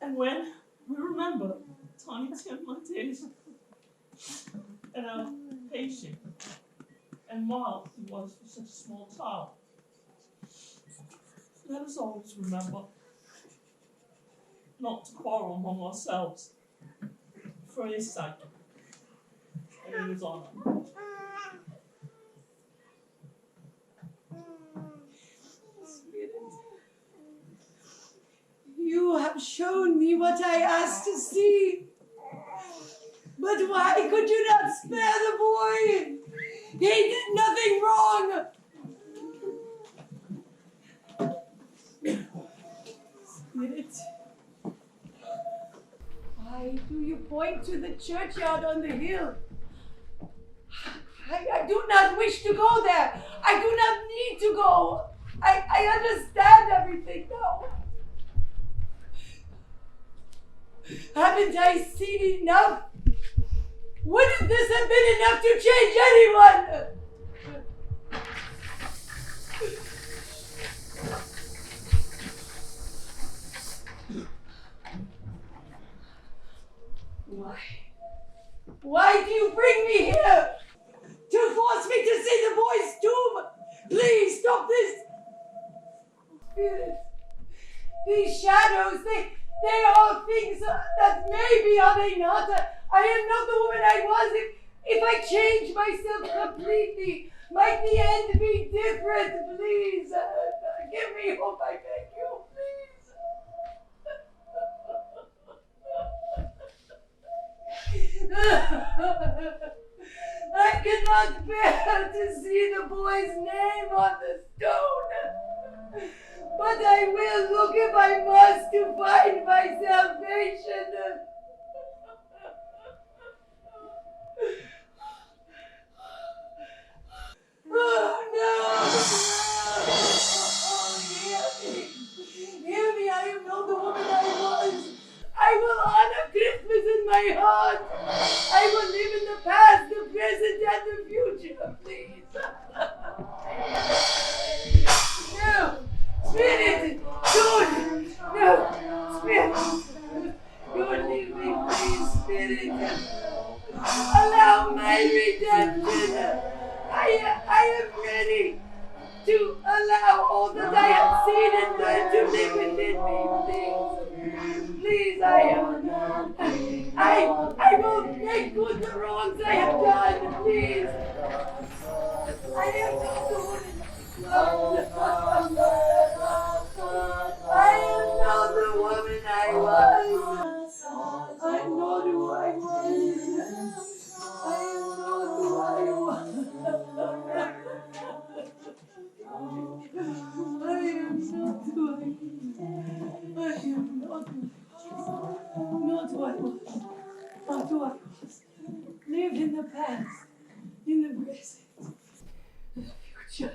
And when we remember Tiny Tim, my dears, and how patient and mild he was for such a small child, let us always remember not to quarrel among ourselves for his sake and in his honour. me what I asked to see. But why could you not spare the boy? He did nothing wrong. Spirit, why do you point to the churchyard on the hill? I do not wish to go there. I do not need to go. I understand everything now. Haven't I seen enough? Wouldn't this have been enough to change anyone? Why do you bring me here? To force me to see the boy's tomb? Please stop this. Spirit, these shadows, they are things that maybe are they not. I am not the woman I was. If I change myself completely, might the end be different? Please, give me hope, I beg you, please. I cannot bear to see the boy's name on the stone. But I will look if I must to find my salvation. Oh no! Oh, hear me, I am not the woman I was. I will honor Christmas in my heart. I will live in the past, the present, and the future, please. No, Spirit, don't. No, Spirit, don't leave me, please, Spirit. Allow my redemption. I am ready to allow all that I have seen and learned to live within me, please. Please, I will make good the wrongs I have done, please. I am not the woman. I am not the woman I was. I'm not who I was. I am not who I was. I am not who I was. I am not who I was. Not who I was. Live in the past, in the present, the future.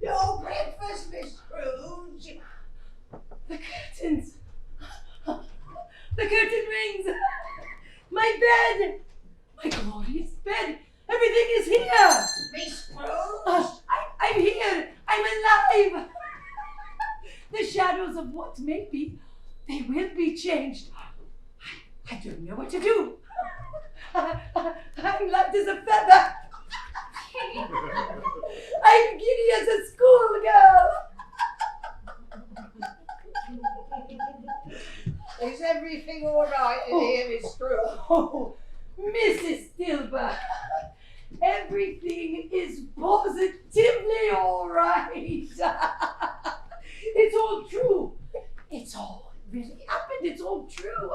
Your breakfast, Miss Scrooge. The curtains. The curtain rings. My bed. My glorious bed. Everything is here. Miss Scrooge. I'm here. I'm alive. The shadows of what may be, they will be changed. I don't know what to do. I'm light as a feather. I'm giddy as a schoolgirl. Is everything all right in here, Miss Scrooge? Oh, Mrs. Dilber, everything is positively all right. It's all true. It's all really happened. It's all true.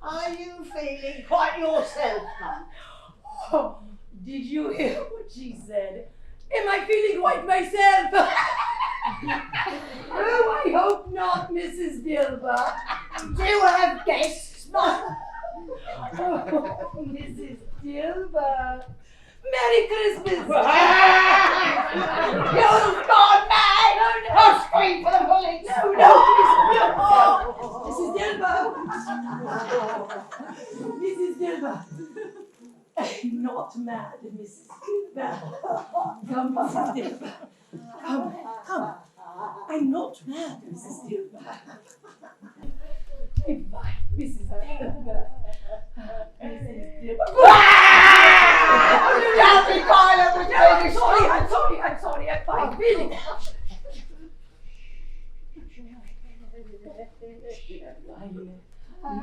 Are you feeling quite yourself, Mum? Oh, did you hear what she said? Am I feeling quite myself? Oh, I hope not, Mrs. Dilber. Do you have guests, Mum? Oh, Mrs. Dilber. Merry Christmas! You've gone mad! No, no. I'll scream for the police! Mrs. Dilber! Mrs. Dilber! I'm not mad, Mrs. Dilber. Come, Mrs. Dilber. Come. I'm not mad, Mrs. Dilber. I'm fine, Mrs. Dilber. Mrs. Dilber. Don't be violent with me! I'm sorry, I'm fine, really.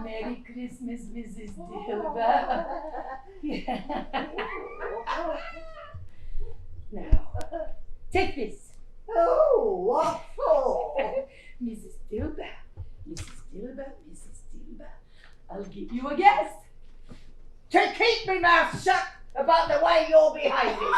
Merry Christmas, Mrs. Dilber. Now, take this. Oh, what for? to keep me mouth shut about the way you're behaving.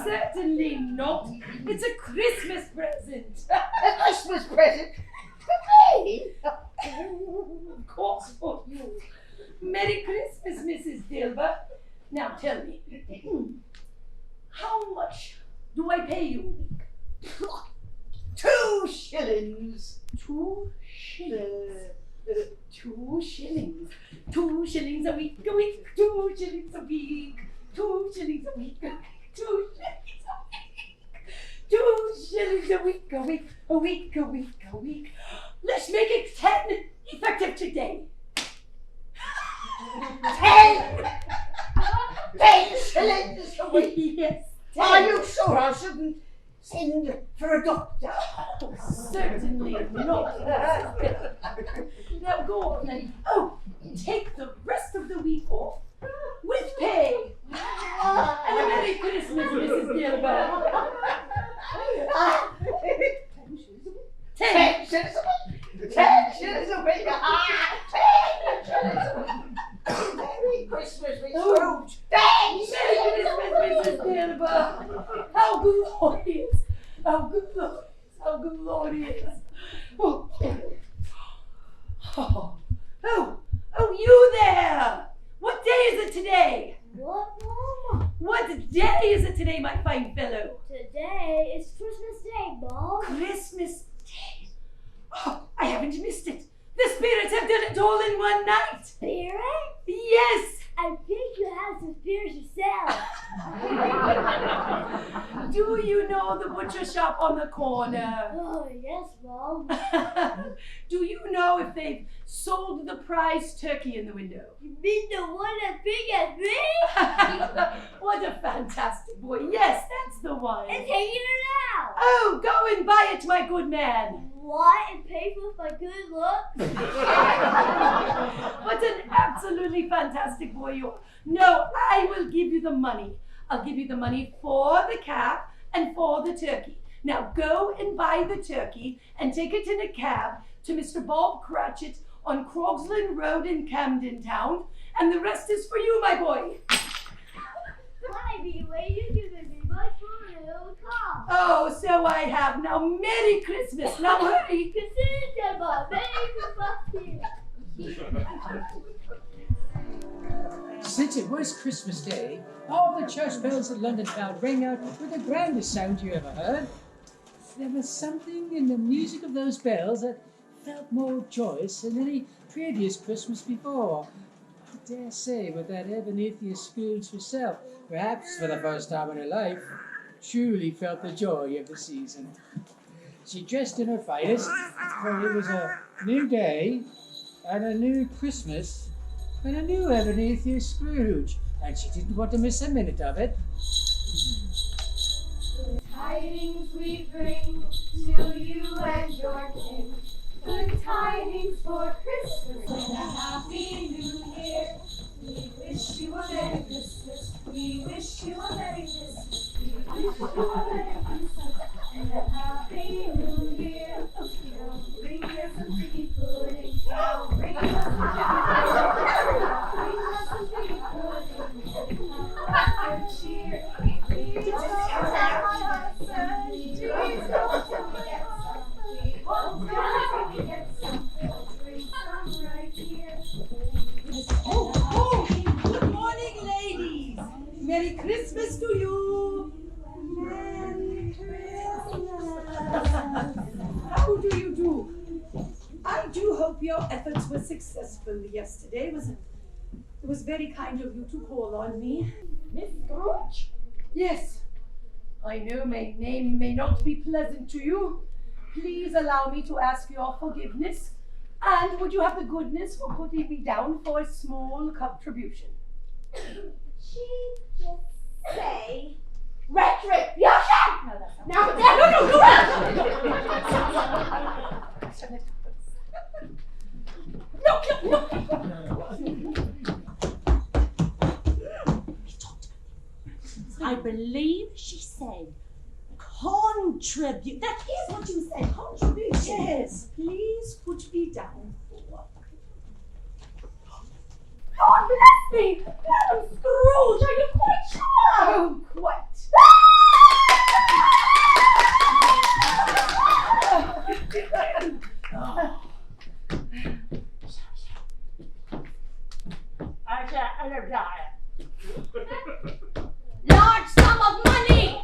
Certainly not. It's a Christmas present. A Christmas present for me? Of course for you. Merry Christmas, Mrs. Dilber. Now tell me, how much do I pay you a week? 2 shillings. 2 shillings. 2 shillings. 2 shillings a week, 2 shillings a week, 2 shillings a week, 2 shillings a week, 2 shillings a week. Let's make it 10 effective today. 10 shillings a week. Yes. 10. Are you sure I shouldn't send for a doctor? Certainly not. Now go on then. Oh, take the rest of the week off with pay. And a Merry Christmas, Mrs. Dilber. 10 shillings a week. 10 shillings a week. 10 shillings a week. Merry Christmas, Miss Scrooge. 10 Merry Christmas, Mrs. Dilber. How glorious. How glorious. How glorious. Oh, you there. What day is it today? What, Mom? What day is it today, my fine fellow? Today is Christmas Day, Mom. Christmas Day. Oh, I haven't missed it. The spirits have done it all in one night. Spirit? Yes. I think you have some spirits yourself. Do you know the butcher shop on the corner? Oh, yes, Mom. Do you know if they've sold the prize turkey in the window? You mean the one as big as me? What a fantastic boy. Yes, that's the one. And taking it out. Oh, go and buy it, my good man. What? And pay for my good looks? What an absolutely fantastic boy you are. No, I will give you the money. I'll give you the money for the cap and for the turkey. Now go and buy the turkey and take it in a cab to Mr. Bob Cratchit on Crogsland Road in Camden Town, and the rest is for you, my boy. Ivy, where you giving me my phone little car? Oh, so I have. Now, Merry Christmas. Now hurry. Consider my Merry Christmas. Since it was Christmas Day, all the church bells in London town rang out with the grandest sound you ever heard. There was something in the music of those bells that felt more joyous than any previous Christmas before. I dare say with that Ebenezer Scrooge herself, perhaps for the first time in her life, truly felt the joy of the season. She dressed in her finest, for it was a new day and a new Christmas and a new Ebenezer Scrooge, and she didn't want to miss a minute of it. Tidings we bring to you and your king. Good tidings for Christmas and a happy new year. We wish you a Merry Christmas. We wish you a Merry Christmas. We wish you a Merry Christmas and a happy new year. Now bring us some piggy pudding. Now bring us some piggy pudding. Have a cheer. We don't have some. We don't have some. We won't have to get some. Bring some right here. Oh, good morning, ladies. Merry Christmas to you. Merry Christmas. How do you do? I do hope your efforts were successful yesterday. It was very kind of you to call on me. Miss Scrooge? Yes. I know my name may not be pleasant to you. Please allow me to ask your forgiveness. And would you have the goodness for putting me down for a small contribution? She just say. Rhetoric! Yasha! No, that's not. I believe she said contribute. That is what you said, contribution. Yes, please put me down for. me! Madam Scrooge, are you quite sure? Oh, quite. Large sum of money!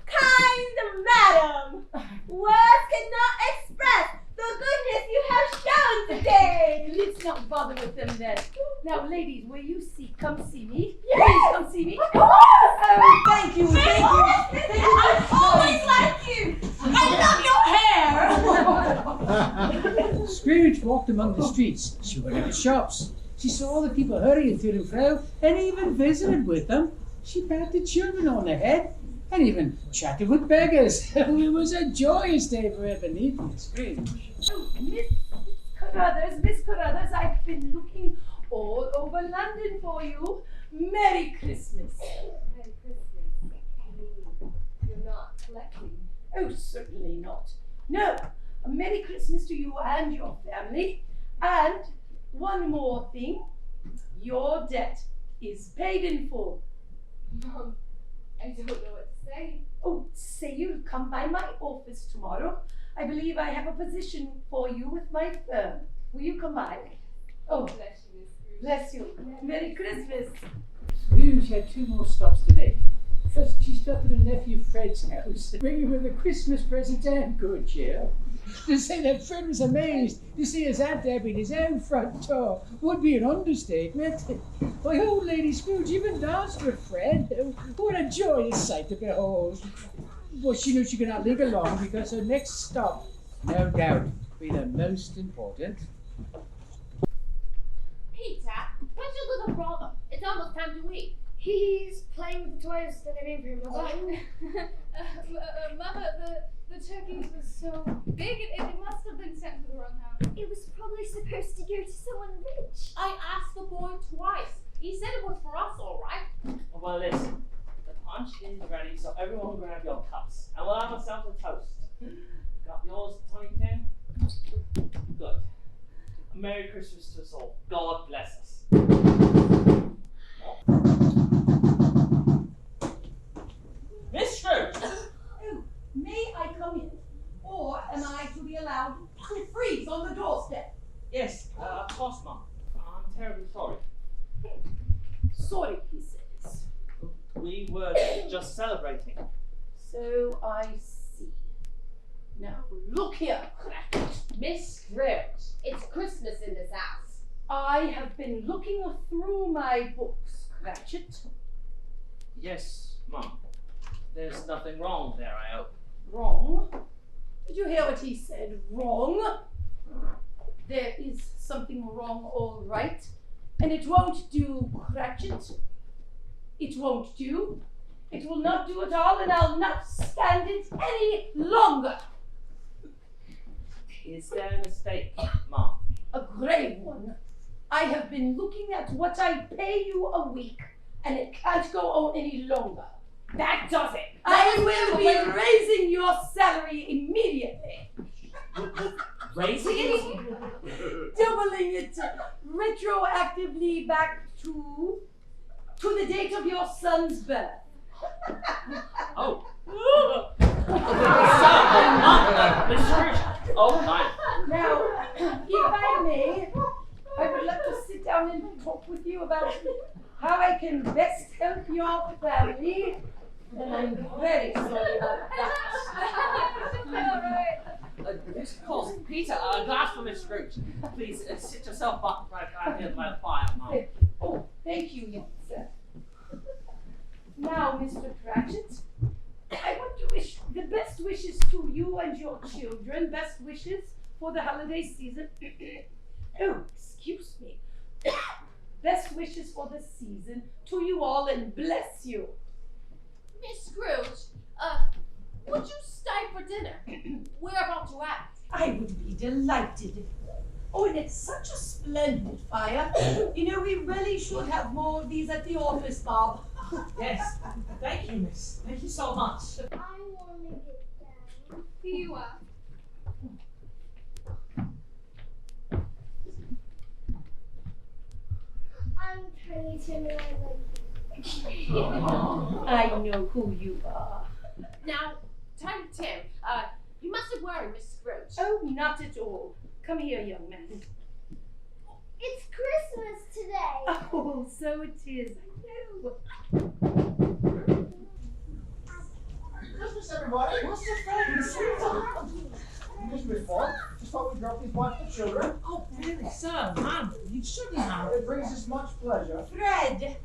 Kind madam, words cannot express the goodness you have shown today. Let's not bother with them then. Now, ladies, will you come see me? Please come see me. Oh, thank you, thank you. I've always liked you. I love your hair. Scrooge walked among the streets. She went into shops. She saw all the people hurrying to and fro, and even visited with them. She patted children on the head, and even chatted with beggars. It was a joyous day for Ebenezer and Scrooge. Oh, Miss Carruthers, I've been looking all over London for you. Merry Christmas. Merry Christmas. You're not collecting. Oh, certainly not. No, a Merry Christmas to you and your family. And one more thing, your debt is paid in full. Mom, I don't know what to say. Oh, say you'll come by my office tomorrow. I believe I have a position for you with my firm. Will you come by? Oh, Bless you, Miss Scrooge. bless you. Merry Christmas. Scrooge had 2 more stops to make. First, she stopped at her nephew Fred's house, bringing with a Christmas present and good cheer. To say that Fred was amazed to see his Aunt Debbie at his own front door would be an understatement. Why, old Lady Scrooge even danced with Fred. What a joyous sight to behold. But she knew she could not linger long because her next stop, no doubt, would be the most important. Peter, where's your little brother? It's almost time to eat. He's playing with the toys that I made for him, Mother. Mother, the turkeys were so big, it must have been sent to the wrong house. It was probably supposed to go to someone rich. I asked the boy twice. He said it was for us, all right. Well, listen, the punch is ready, so everyone grab your cups, and we'll have ourselves a toast. Got yours, Tony Tim? Good. Merry Christmas to us all. God bless us. Miss Scrooge! Oh, may I come in? Or am I to be allowed to freeze on the doorstep? Yes, of course, Mum. I'm terribly sorry. Sorry, he says. We were just celebrating. So I see. Now, look here, Cratchit. Miss Scrooge, it's Christmas in this house. I have been looking through my books, Cratchit. Yes, Mum. There's nothing wrong there, I hope. Wrong? Did you hear what he said? Wrong? There is something wrong, all right. And it won't do, Cratchit. It won't do. It will not do at all, and I'll not stand it any longer. Is there a mistake, Mum? A grave one. I have been looking at what I pay you a week, and it can't go on any longer. That does it. I will be raising your salary immediately. Raising it? Doubling it retroactively back to the date of your son's birth. Oh. Miss Scrooge. Oh, my. Now, if I may, I would like to sit down and talk with you about how I can best help your family. And I'm very sorry about that. All right. Of course, Peter, a glass for Miss Scrooge. Please sit yourself up right here by the fire, Mum. Oh, thank you, young sir. Now, Mr. Cratchit, I want to wish the best wishes to you and your children. Best wishes for the holiday season. Oh, excuse me. Best wishes for the season to you all, and bless you. Miss Scrooge, would you stay for dinner? We're about to act. I would be delighted. Oh, and it's such a splendid fire. You know, we really should have more of these at the office, Bob. Yes. Thank you, Miss. Thank you so much. I want to get down. Here you are. I'm Tiny Tim and I like you. I know who you are. Now, Tiny Tim, you mustn't worry, Miss Scrooge. Oh, not at all. Come here, young man. It's Christmas today. Oh, so it is. I know. Christmas, everybody. What's the fun? Christmas fun. Just thought we'd drop these by for children. Oh, really, sir? Man, you shouldn't have. It brings us much pleasure. Fred,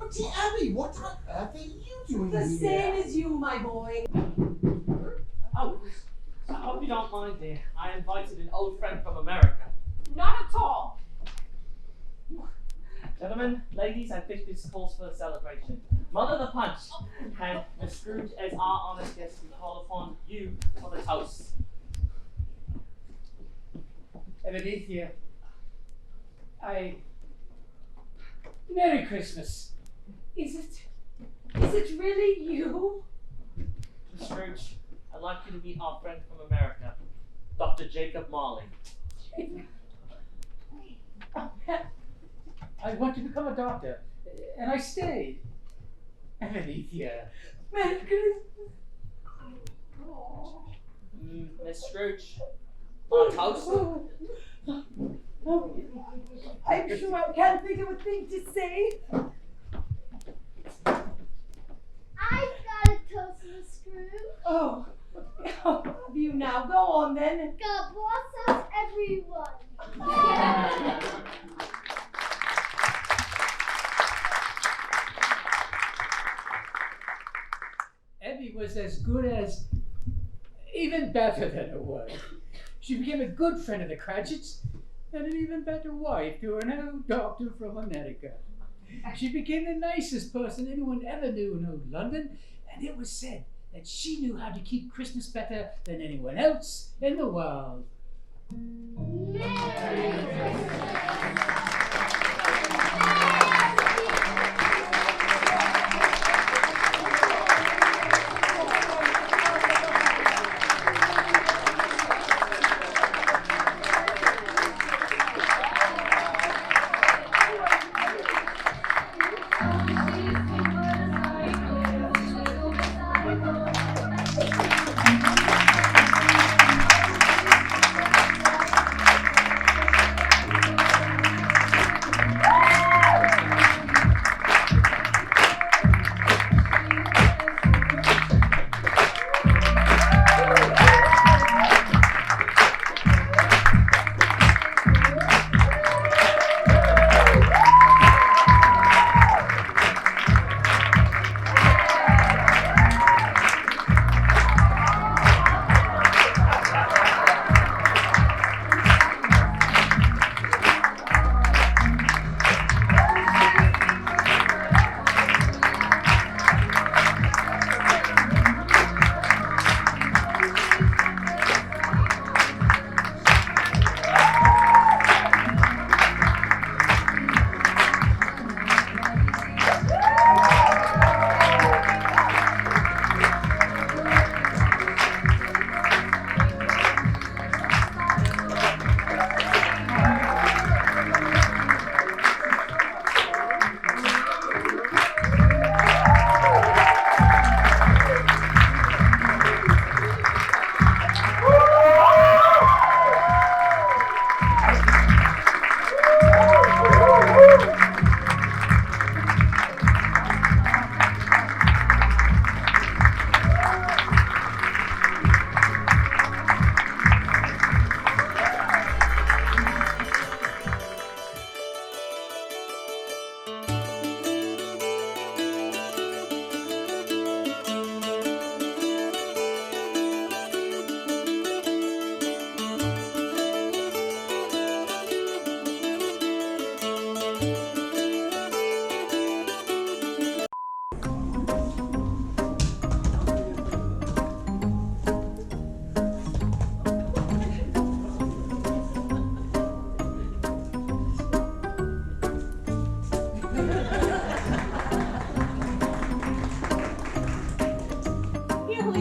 Auntie Abby, what on earth are you doing the here? same as you, my boy. Oh, I hope you don't mind, dear. I invited an old friend from America. Not at all. Gentlemen, ladies, I think this calls for a celebration. Mother the Punch, and Miss Scrooge, as our honest guest, we call upon you for the toast. Ebenezer, Merry Christmas. Is it really you? Miss Scrooge, I'd like you to meet our friend from America, Dr. Jacob Marley. I want to become a doctor, and I stayed. Ebenezer. Merry Christmas. Miss Scrooge, our toast. I'm sure I can't think of a thing to say. I've got a toast, Miss Scrooge. Oh, have you now? Go on then. God bless us, everyone. Abby was as good as, even better than a word. She became a good friend of the Cratchits and an even better wife to an old doctor from America. She became the nicest person anyone ever knew in old London, and it was said that she knew how to keep Christmas better than anyone else in the world. Merry Christmas.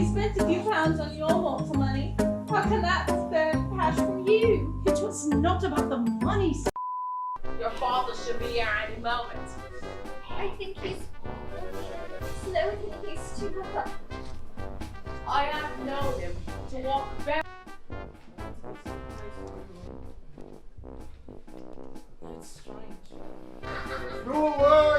only spent a few pounds on your mortal money. How can that spare cash from you? It was not about the money. Your father should be here any moment. I think he's slower than he used to. I have known him to walk very. It's strange. Through a word